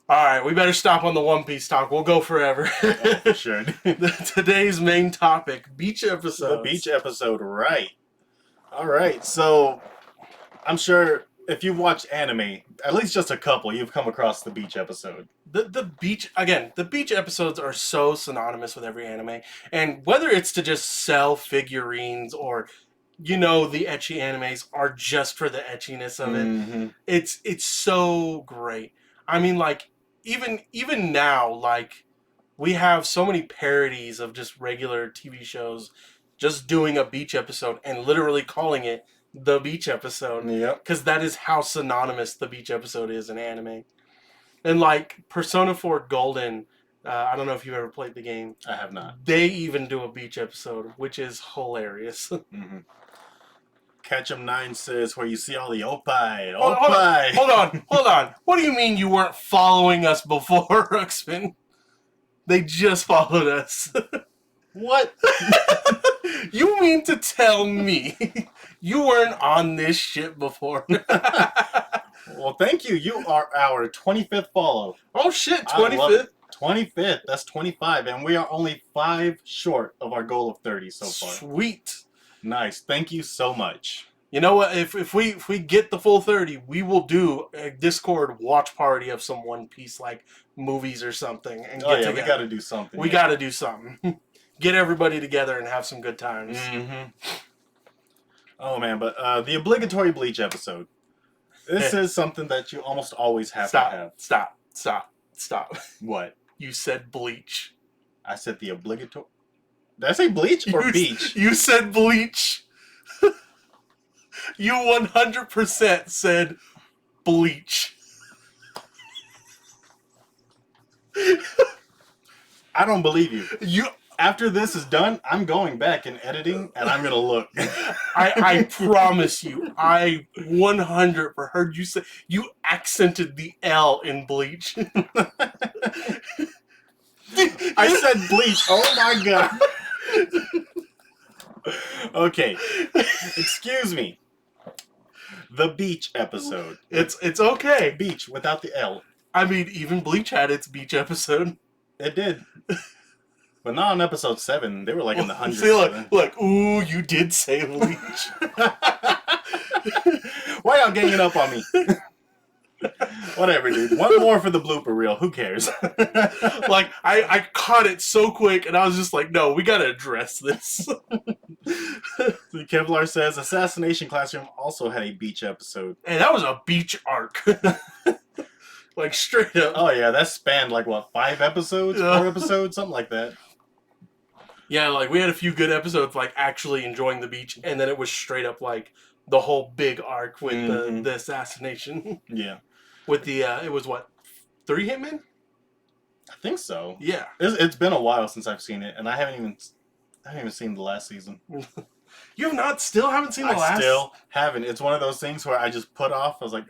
All right, we better stop on the One Piece talk. We'll go forever. Oh, for sure. Today's main topic, beach episodes. The beach episode, right. All right, so I'm sure if you've watched anime, at least just a couple, you've come across the beach episode. The beach episodes are so synonymous with every anime. And whether it's to just sell figurines or the ecchi animes are just for the etchiness of it. Mm-hmm. It's so great. I mean, like, even now, like, we have so many parodies of just regular TV shows just doing a beach episode and literally calling it the beach episode. Yep. Because that is how synonymous the beach episode is in anime. And, like, Persona 4 Golden, I don't know if you've ever played the game. I have not. They even do a beach episode, which is hilarious. Mm-hmm. Ketchum 9 says, where you see all the oppai. Hold on. What do you mean you weren't following us before, Ruxpin? They just followed us. What? You mean to tell me you weren't on this shit before? Well, thank you. You are our 25th follow. Oh shit, 25th? 25th. That's 25. And we are only 5 short of our goal of 30 so far. Sweet. Nice. Thank you so much. You know what? If we get the full 30, we will do a Discord watch party of some One Piece like movies or something. And we got to do something. We got to do something. Get everybody together and have some good times. Mm-hmm. Oh man, but the obligatory Bleach episode. This is something that you almost always have to have. Stop. What? You said Bleach. I said the obligatory. Did I say Bleach or Beach? You said Bleach. You 100% said Bleach. I don't believe you. After this is done, I'm going back and editing, and I'm gonna look. I promise you, I 100% heard you say you accented the L in Bleach. I said Bleach. Oh my god. Okay, excuse me. The beach episode. It's okay. Beach without the L. I mean, even Bleach had its beach episode. It did. But not on episode 7. They were like in the hundreds. See, look, ooh, you did say Bleach. Why y'all ganging up on me? Whatever, dude. One more for the blooper reel. Who cares? Like, I caught it so quick, and I was just like, no, we gotta address this. Kevlar says, Assassination Classroom also had a beach episode. And that was a beach arc. Like, straight up. Oh, yeah, that spanned, like, what, 5 episodes? 4 episodes? Something like that. Yeah, like, we had a few good episodes, like, actually enjoying the beach, and then it was straight up, like, the whole big arc with the assassination. Yeah. With the, it was, what, 3 Hitmen? I think so. Yeah. It's been a while since I've seen it, and I haven't even seen the last season. You have still haven't seen the last? I still haven't. It's one of those things where I just put off. I was like,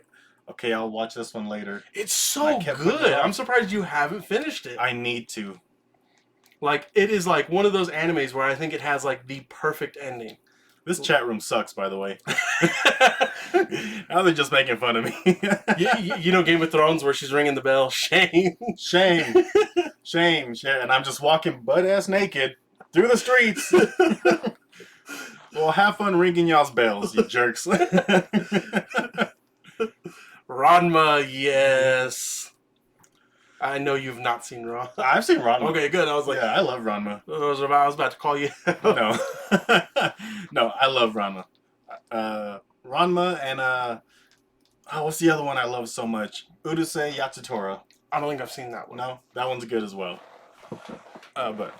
okay, I'll watch this one later. It's so good. I'm surprised you haven't finished it. I need to. Like, it is like one of those animes where I think it has like the perfect ending. This chat room sucks, by the way. Now they're just making fun of me. You know Game of Thrones where she's ringing the bell? Shame. Shame. Shame. And I'm just walking butt-ass naked through the streets. Well, have fun ringing y'all's bells, you jerks. Ranma, yes. I know you've not seen Ranma. I've seen Ranma. Okay, good. I was like, I love Ranma. I was about to call you. No. No, I love Ranma. Ranma and what's the other one I love so much? Urusei Yatsura. I don't think I've seen that one. No, that one's good as well. But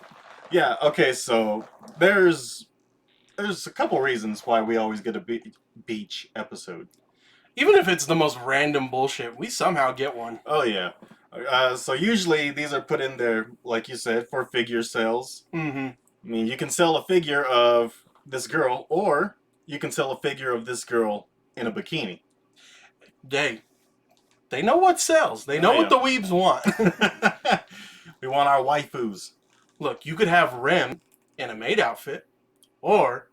yeah, okay. So there's a couple reasons why we always get a beach episode. Even if it's the most random bullshit, we somehow get one. Oh yeah. So usually these are put in there, like you said, for figure sales. Mm-hmm. I mean, you can sell a figure of this girl, or you can sell a figure of this girl in a bikini. They know what sells. They know what the weebs want. We want our waifus. Look, you could have Rem in a maid outfit, or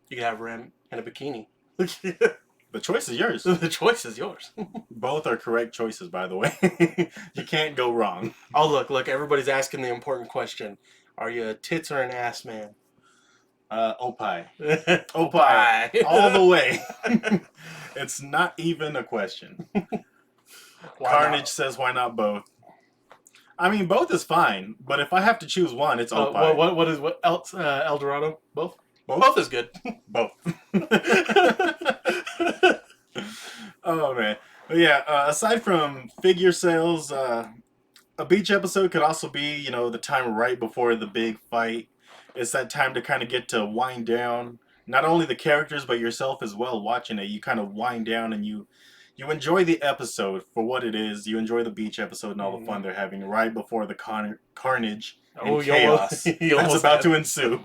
you could have Rem in a bikini. The choice is yours. The choice is yours. Both are correct choices, by the way. You can't go wrong. Oh, look, everybody's asking the important question. Are you a tits or an ass man? Opie. Opie. All the way. It's not even a question. Carnage says, why not both? I mean, both is fine, but if I have to choose one, it's Opie. What else? El Dorado? Both? Both is good. Both. Oh, man. But yeah, aside from figure sales, a beach episode could also be, the time right before the big fight. It's that time to kind of get to wind down. Not only the characters, but yourself as well watching it. You kind of wind down and you enjoy the episode for what it is. You enjoy the beach episode and all the fun they're having right before the carnage and chaos that's about to ensue.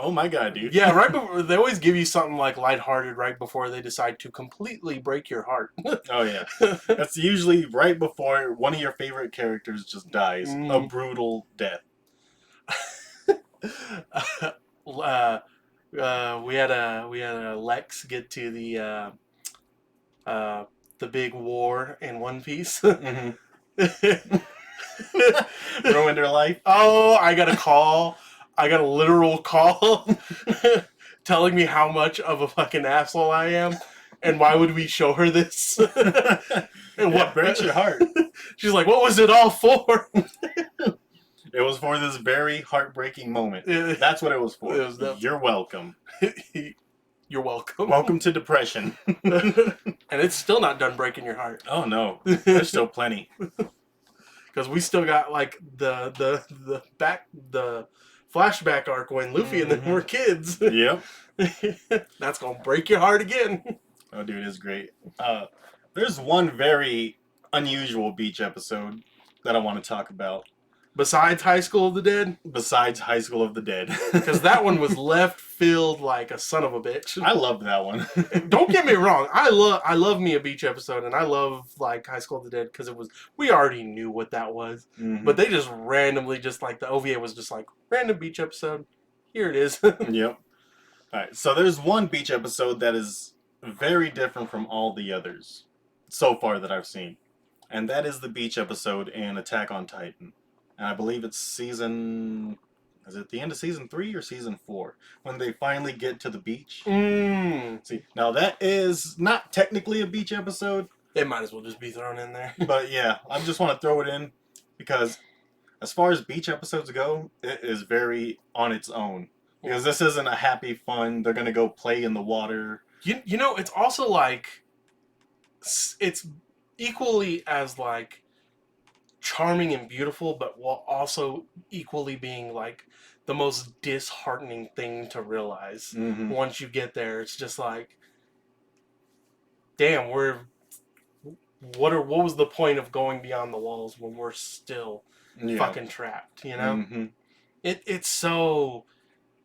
Oh my god, dude. Yeah, right before, they always give you something like lighthearted right before they decide to completely break your heart. Oh yeah. That's usually right before one of your favorite characters just dies. A brutal death. We had a Lex get to the big war in One Piece. Mm-hmm. Ruined her life. Oh, I got a literal call telling me how much of a fucking asshole I am, and why would we show her this? And what breaks your heart? She's like, what was it all for? It was for this very heartbreaking moment. That's what it was for. You're welcome. You're welcome. Welcome to depression. And it's still not done breaking your heart. Oh no, there's still plenty. Because we still got like the flashback arc when Luffy and them were kids. Yep. That's gonna break your heart again. Oh, dude, it's great. There's one very unusual beach episode that I want to talk about. Besides High School of the Dead? Besides High School of the Dead. Because that one was left field like a son of a bitch. I loved that one. Don't get me wrong. I love me a beach episode, and I love like High School of the Dead because we already knew what that was. Mm-hmm. But they just randomly the OVA was just like, random beach episode. Here it is. Yep. Alright, so there's one beach episode that is very different from all the others so far that I've seen. And that is the beach episode in Attack on Titan. And I believe it's is it the end of season 3 or season 4? When they finally get to the beach. See, now that is not technically a beach episode. It might as well just be thrown in there. But yeah, I just want to throw it in because as far as beach episodes go, it is very on its own. Because this isn't a happy fun, they're going to go play in the water. You know, it's also like, it's equally as like charming and beautiful, but while also equally being like the most disheartening thing to realize. Mm-hmm. Once you get there. It's just like, damn, what was the point of going beyond the walls when we're still fucking trapped, you know? Mm-hmm. It's so,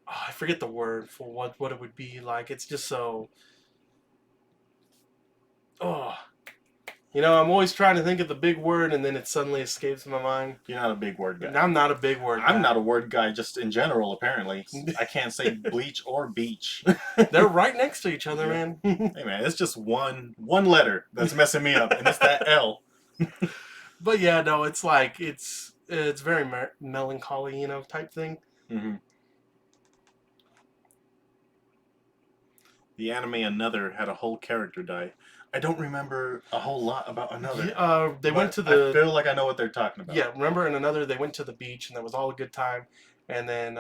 I forget the word for what it would be like. It's just so, you know, I'm always trying to think of the big word, and then it suddenly escapes my mind. You're not a big word guy. I'm not a big word guy. I'm not a word guy just in general, apparently. I can't say bleach or beach. They're right next to each other, man. Hey, man, it's just one letter that's messing me up, and it's that L. But yeah, no, it's like, it's very melancholy, you know, type thing. Mm-hmm. The anime Another had a whole character die. I don't remember a whole lot about Another. Yeah, they went to I feel like I know what they're talking about. Yeah, remember in Another, they went to the beach, and that was all a good time. And then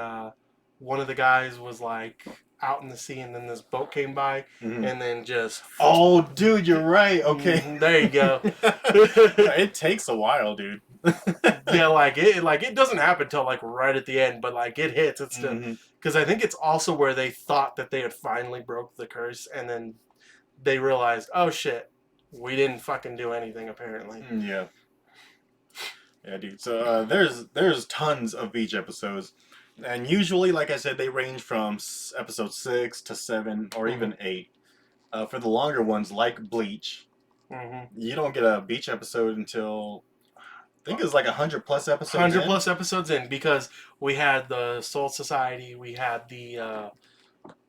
one of the guys was like, out in the sea, and then this boat came by, and then just. Oh, dude, you're right. Okay, there you go. It takes a while, dude. Yeah, like it doesn't happen till like right at the end, but like it hits. It's because I think it's also where they thought that they had finally broke the curse, and then they realized, oh shit, we didn't fucking do anything apparently. Yeah. Yeah, dude. So there's tons of beach episodes, and usually, like I said, they range from episode 6 to 7 or even 8. For the longer ones, like Bleach, you don't get a beach episode until I think it's like 100 plus episodes. 100 plus episodes in, because we had the Soul Society, we had the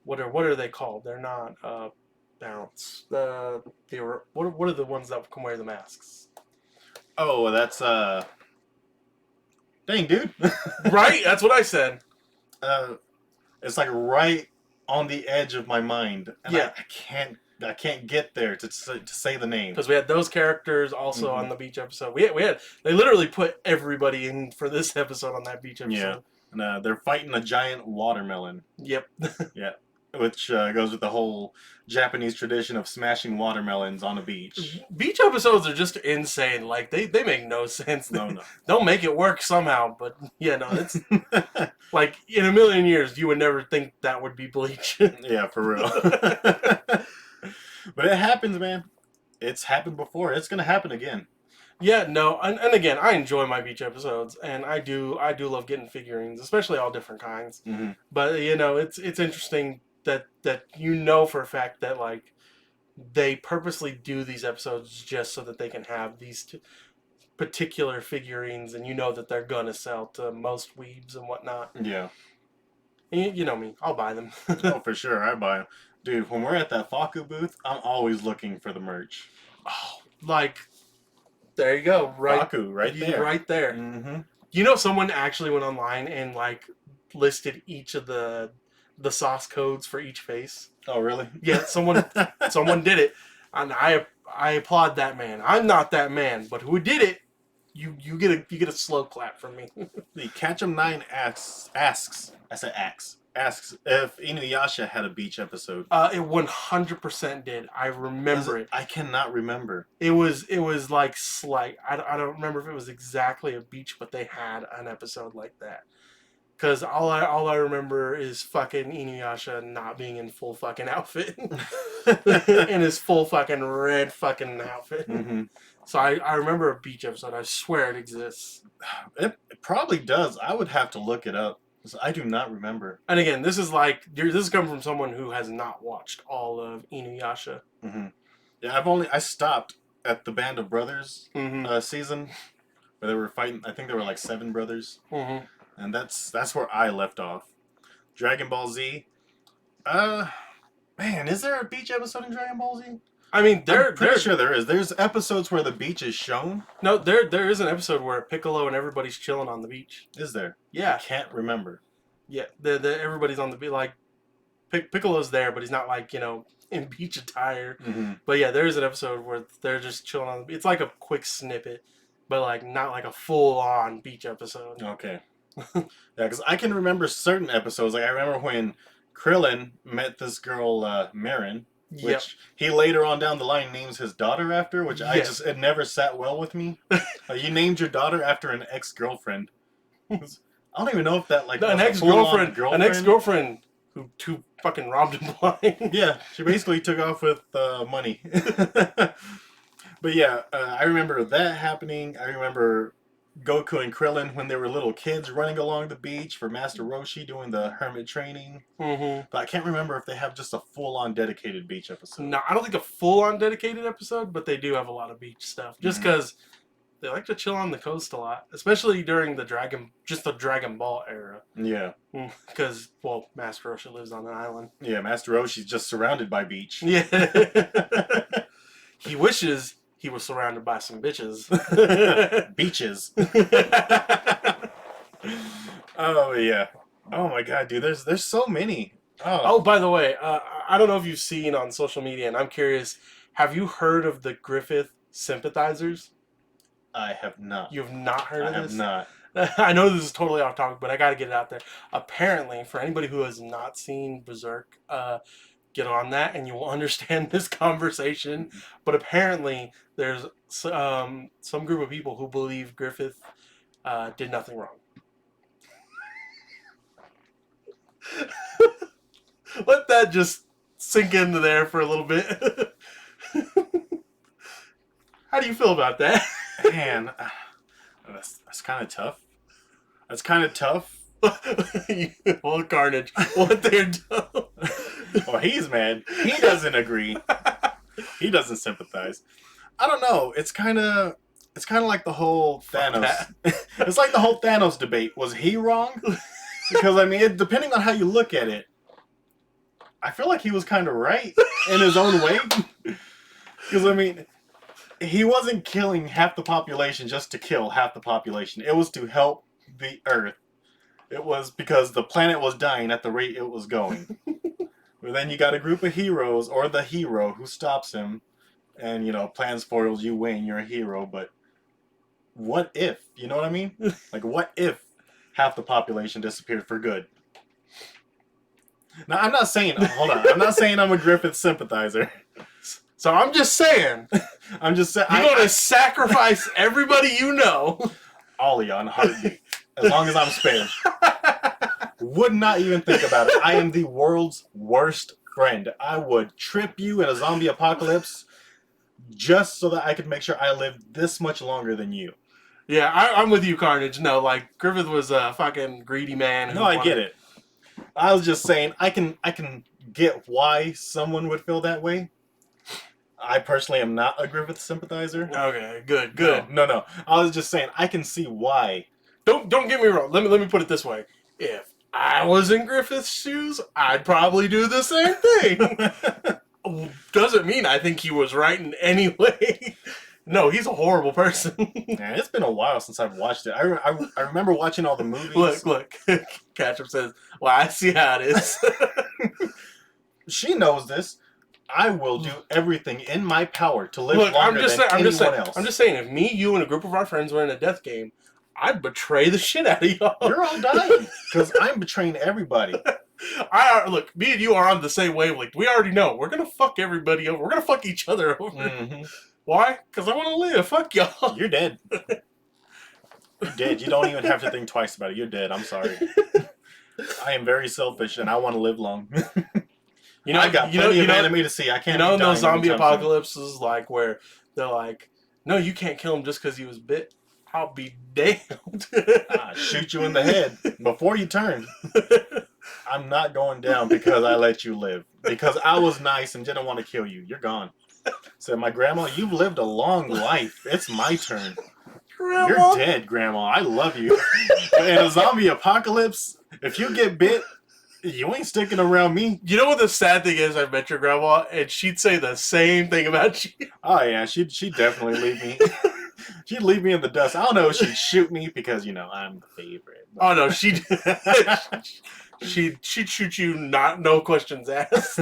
what are they called? They're not bounce. What are the ones that can wear the masks? Oh, that's dang, dude. Right, that's what I said. It's like right on the edge of my mind, and yeah, I can't get there to say the name. Because we had those characters also on the beach episode. We had they literally put everybody in for this episode on that beach episode. Yeah, and they're fighting a giant watermelon. Yep. Yeah, which goes with the whole Japanese tradition of smashing watermelons on a beach. Beach episodes are just insane. Like they make no sense. No. They'll make it work somehow, but yeah, no, it's like in a million years you would never think that would be Bleach. Yeah, for real. But it happens, man. It's happened before. It's gonna happen again. Yeah, no, and again, I enjoy my beach episodes, and I do love getting figurines, especially all different kinds. But you know, it's interesting that you know for a fact that like they purposely do these episodes just so that they can have these particular figurines, and you know that they're gonna sell to most weebs and whatnot. Yeah. And you know me, I'll buy them. Oh, for sure, I buy them. Dude, when we're at that Faku booth, I'm always looking for the merch. Oh, like, there you go. Right, Faku, right there. Right there. You know, someone actually went online and, like, listed each of the sauce codes for each face. Oh, really? Yeah, someone did it. And I applaud that man. I'm not that man, but who did it, you get a slow clap from me. The Catchem9 asks if Inuyasha had a beach episode. It 100% did. I remember it. I cannot remember. It was like slight. I don't remember if it was exactly a beach, but they had an episode like that. Because all I remember is fucking Inuyasha not being in full fucking outfit. In his full fucking red fucking outfit. So I remember a beach episode. I swear it exists. It probably does. I would have to look it up. I do not remember. And again, this is coming from someone who has not watched all of Inuyasha. Yeah, I stopped at the Band of Brothers season where they were fighting. I think there were like 7 brothers, and that's where I left off. Dragon Ball Z. Man, is there a beach episode in Dragon Ball Z? I mean, I'm pretty sure there is. There's episodes where the beach is shown. No, there is an episode where Piccolo and everybody's chilling on the beach. Is there? Yeah. I can't remember. Yeah, everybody's on the beach. Like, Piccolo's there, but he's not like, you know, in beach attire. But yeah, there is an episode where they're just chilling on the beach. It's like a quick snippet, but like not like a full-on beach episode. Okay. Yeah, because I can remember certain episodes. Like I remember when Krillin met this girl, Marin. Which he later on down the line names his daughter after, which it never sat well with me. You named your daughter after an ex-girlfriend. I don't even know if that like an ex-girlfriend who fucking robbed him blind. Yeah, she basically took off with money. But yeah, I remember that happening. I remember Goku and Krillin when they were little kids running along the beach for Master Roshi doing the hermit training. But I can't remember if they have just a full-on dedicated beach episode. No, I don't think a full-on dedicated episode, but they do have a lot of beach stuff. Just because they like to chill on the coast a lot, especially during the Dragon Ball era. Yeah. Because, well, Master Roshi lives on an island. Yeah, Master Roshi's just surrounded by beach. Yeah. He wishes he was surrounded by some bitches. Beaches. Oh, yeah. Oh, my God, dude. There's so many. Oh, by the way, I don't know if you've seen on social media, and I'm curious, have you heard of the Griffith sympathizers? I have not. You have not heard of this? I have not. I know this is totally off topic, but I got to get it out there. Apparently, for anybody who has not seen Berserk, get on that and you will understand this conversation. But apparently, there's some group of people who believe Griffith did nothing wrong. Let that just sink into there for a little bit. How do you feel about that? Man, that's kind of tough. That's kind of tough. Well, Carnage, what they're done. Well, he's mad. He doesn't agree. He doesn't sympathize. I don't know. It's kind of like the whole Thanos. It's like the whole Thanos debate. Was he wrong? Because I mean, depending on how you look at it, I feel like he was kind of right in his own way. Because I mean, he wasn't killing half the population just to kill half the population. It was to help the Earth. It was because the planet was dying at the rate it was going. But then you got a group of heroes, or the hero, who stops him, and, you know, plan spoils, you win, you're a hero, but what if? You know what I mean? Like, what if half the population disappeared for good? Now, I'm not saying, hold on, I'm not saying I'm a Griffith sympathizer. So I'm just saying, I'm just saying, you're going to sacrifice everybody you know. Ollie on heartbeat, as long as I'm spared. Would not even think about it. I am the world's worst friend. I would trip you in a zombie apocalypse just so that I could make sure I lived this much longer than you. Yeah, I'm with you, Carnage. No, like, Griffith was a fucking greedy man. No, I get it. I was just saying, I can get why someone would feel that way. I personally am not a Griffith sympathizer. Okay, good. No. I was just saying, I can see why. Don't get me wrong. Let me put it this way. If I was in Griffith's shoes, I'd probably do the same thing. Doesn't mean I think he was right in any way. No, he's a horrible person. Man, it's been a while since I've watched it. I remember watching all the movies. Look. Ketchup says, well, I see how it is. She knows this. I will do everything in my power to live longer than anyone else. I'm just saying, if me, you, and a group of our friends were in a death game, I'd betray the shit out of y'all. You're all dying because I'm betraying everybody. Look, me and you are on the same wavelength. We already know we're gonna fuck everybody over. We're gonna fuck each other over. Mm-hmm. Why? Because I want to live. Fuck y'all. You're dead. You're dead. You don't even have to think twice about it. You're dead. I'm sorry. I am very selfish, and I want to live long. You know, I got plenty of anime to see. I can't. You know, those zombie apocalypses, like where they're like, "No, you can't kill him just because he was bit." I'll be damned. I shoot you in the head before you turn. I'm not going down because I let you live. Because I was nice and didn't want to kill you. You're gone. Said my grandma, you've lived a long life. It's my turn. Grandma? You're dead, Grandma. I love you. In a zombie apocalypse, if you get bit, you ain't sticking around me. You know what the sad thing is? I met your grandma, and she'd say the same thing about you. Oh, yeah. She'd definitely leave me. She'd leave me in the dust. I don't know if she'd shoot me because, you know, I'm the favorite. Oh, no. She'd shoot you, no questions asked.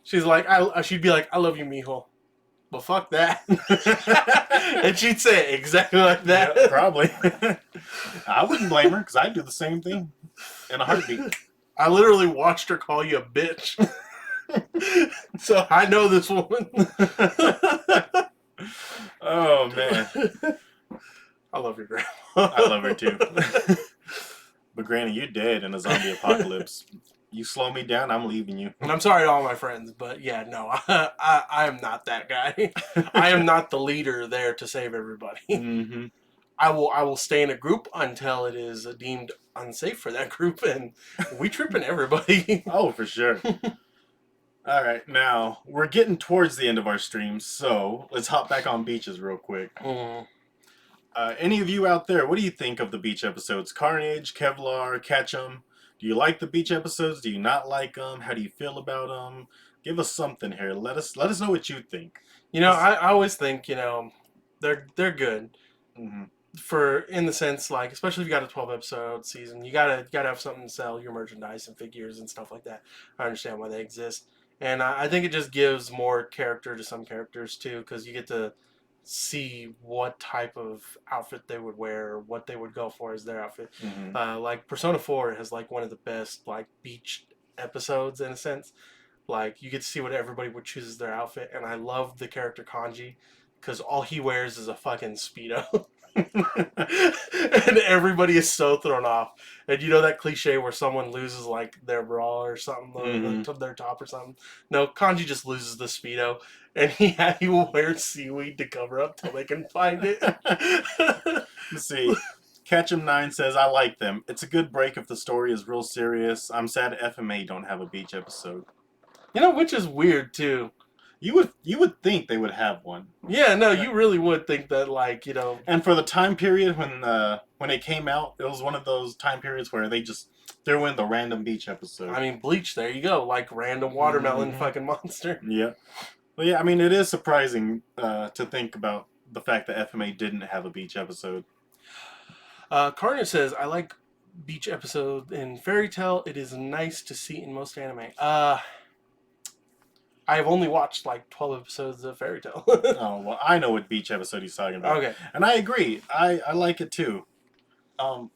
She's like, she'd be like, I love you, mijo. But fuck that. And she'd say it exactly like that. Yeah, probably. I wouldn't blame her because I'd do the same thing in a heartbeat. I literally watched her call you a bitch. So I know this woman. Oh, man. I love your grandma. I love her too. But Granny, you're dead in a zombie apocalypse. You slow me down, I'm leaving you. And I'm sorry to all my friends, but yeah, no, I am not that guy. I am not the leader there to save everybody. Mm-hmm. I will stay in a group until it is deemed unsafe for that group, and we tripping everybody. Oh, for sure. All right, now we're getting towards the end of our stream, so let's hop back on beaches real quick. Any of you out there, what do you think of the beach episodes? Carnage, Kevlar, Ketchum. Do you like the beach episodes? Do you not like them? How do you feel about them? Give us something here. Let us know what you think. You know, I always think, you know, they're good. Mm-hmm. For in the sense, like, especially if you got a 12-episode season, you gotta have something to sell your merchandise and figures and stuff like that. I understand why they exist, and I think it just gives more character to some characters too, because you get to see what type of outfit they would wear, or what they would go for as their outfit. Like Persona 4 has like one of the best like beach episodes in a sense. Like you get to see what everybody would choose as their outfit, and I love the character Kanji because all he wears is a fucking speedo. And everybody is so thrown off. And you know that cliche where someone loses like their bra or something, their top or something. No, Kanji just loses the speedo, and he will wear seaweed to cover up till they can find it. Let's see. Catchem9 says, I like them. It's a good break if the story is real serious. I'm sad FMA don't have a beach episode. You know, which is weird too. You would think they would have one. Yeah, no, you really would think that, like, you know. And for the time period when it came out, it was one of those time periods where they threw in the random beach episode. I mean, Bleach. There you go, like random watermelon fucking monster. Yeah, well, yeah. I mean, it is surprising to think about the fact that FMA didn't have a beach episode. Carnage says, "I like beach episode in Fairy Tail. It is nice to see in most anime." I have only watched like 12 episodes of Fairy Tail. Oh, well, I know what beach episode he's talking about. Okay. And I agree. I like it too. I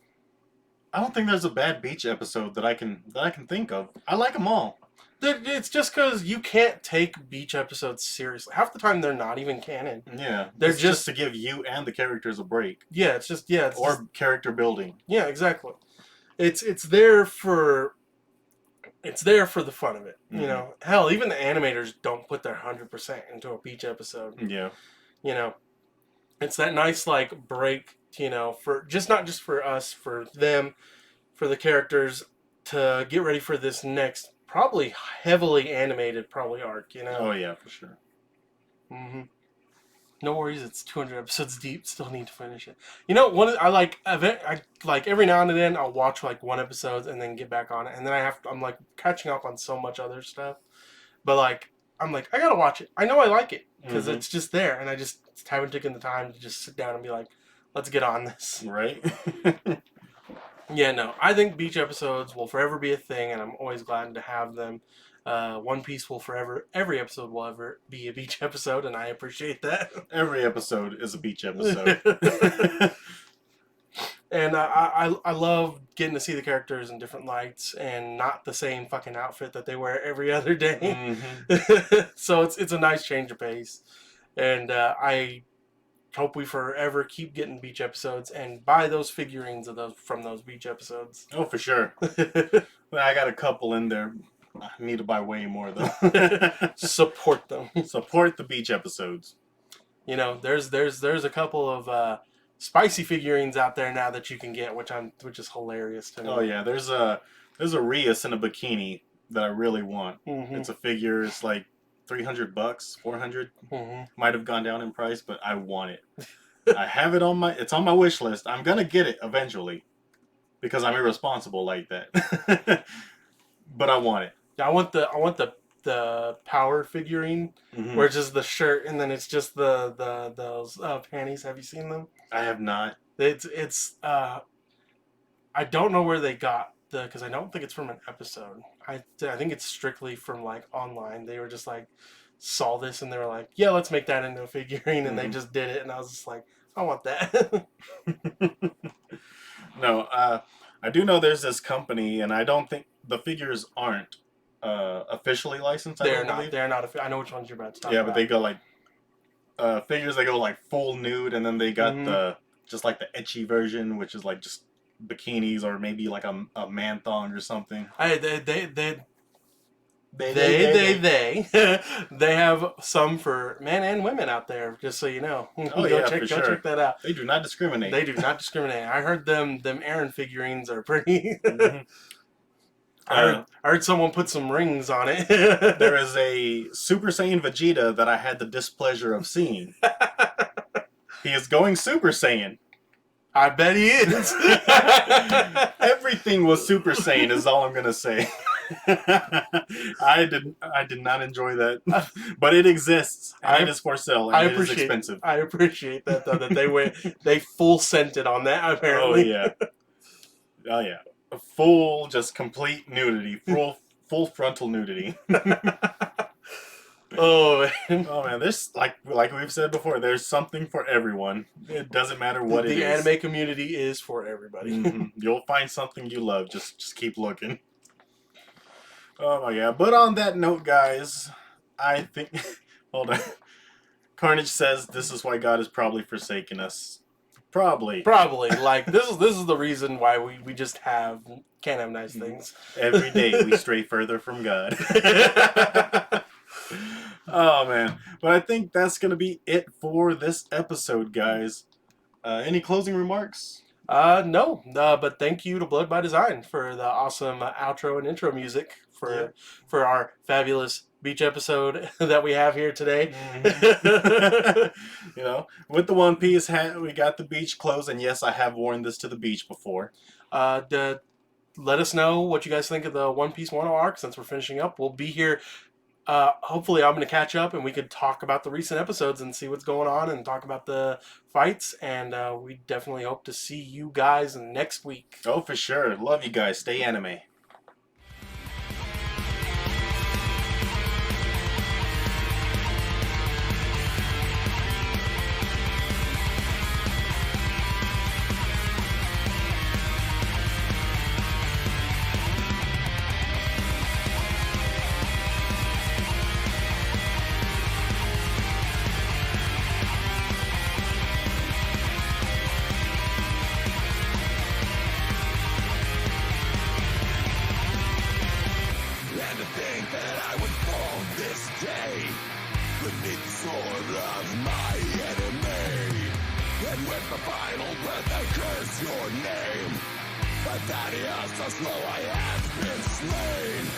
don't think there's a bad beach episode that I can think of. I like them all. It's just because you can't take beach episodes seriously. Half the time they're not even canon. Yeah. They're just to give you and the characters a break. Yeah, it's just character building. Yeah, exactly. It's there for the fun of it. You know, hell, even the animators don't put their 100% into a beach episode. Yeah. You know, it's that nice like break. You know, for not just for us, for them, for the characters to get ready for this next probably heavily animated arc. You know. Oh yeah, for sure. No worries, it's 200 episodes deep. Still need to finish it. You know, I like every now and then I'll watch like one episode and then get back on it, and then I'm like catching up on so much other stuff. But like I'm like I gotta watch it. I know I like it because it's just there, and I just haven't taken the time to just sit down and be like, let's get on this. Right. Yeah, no, I think beach episodes will forever be a thing, and I'm always glad to have them. One Piece will forever, every episode will ever be a beach episode, and I appreciate that. Every episode is a beach episode. And I love getting to see the characters in different lights and not the same fucking outfit that they wear every other day. So it's a nice change of pace, and I hope we forever keep getting beach episodes and buy those figurines from those beach episodes. Oh, for sure. I got a couple in there. I need to buy way more though. Support them. Support the beach episodes. You know, there's a couple of spicy figurines out there now that you can get, which is hilarious to me. Oh yeah, there's a Rias in a bikini that I really want. It's a figure. It's like $300, $400. Might have gone down in price, but I want it. I have it it's on my wish list. I'm gonna get it eventually because I'm irresponsible like that. But I want it. I want the power figurine where it's just the shirt and then it's just those panties. Have you seen them? I have not. It's I don't know where they got because I don't think it's from an episode. I think it's strictly from like online. They were just like saw this and they were like, yeah, let's make that into a figurine, and they just did it, and I was just like, I want that. No, I do know there's this company, and I don't think the figures aren't officially licensed. They're not. I know which ones you're about to talk about. Yeah, but they go like figures. They go like full nude, and then they got the ecchi version, which is like just bikinis or maybe like a man thong or something. They have some for men and women out there, just so you know. Oh, Go check that out. They do not discriminate. I heard them Aaron figurines are pretty. I heard someone put some rings on it. There is a Super Saiyan Vegeta that I had the displeasure of seeing. He is going Super Saiyan. I bet he is. Everything was Super Saiyan is all I'm gonna say. I did not enjoy that, but it exists. And it is for sale. And it is expensive. I appreciate that though. That they full scented on that apparently. Oh yeah. Full, just complete nudity. Full frontal nudity. Oh man. Oh man, there's like we've said before, there's something for everyone. It doesn't matter what it is. The anime community is for everybody. You'll find something you love. Just keep looking. Oh my god. But on that note, guys, I think hold on. Carnage says this is why God has probably forsaken us. Probably. Like this is the reason why we just can't have nice things. Every day we stray further from God. Oh man. But I think that's gonna be it for this episode, guys. Any closing remarks? No. But thank you to Blood by Design for the awesome outro and intro music for our fabulous beach episode that we have here today. You know, with the One Piece hat, we got the beach clothes, and yes, I have worn this to the beach before. Let us know what you guys think of the One Piece Wano arc since we're finishing up. We'll be here. Hopefully I'm going to catch up and we could talk about the recent episodes and see what's going on and talk about the fights. And we definitely hope to see you guys next week. Oh, for sure. Love you guys. Stay anime. Thaddeus, the slow I have been slain.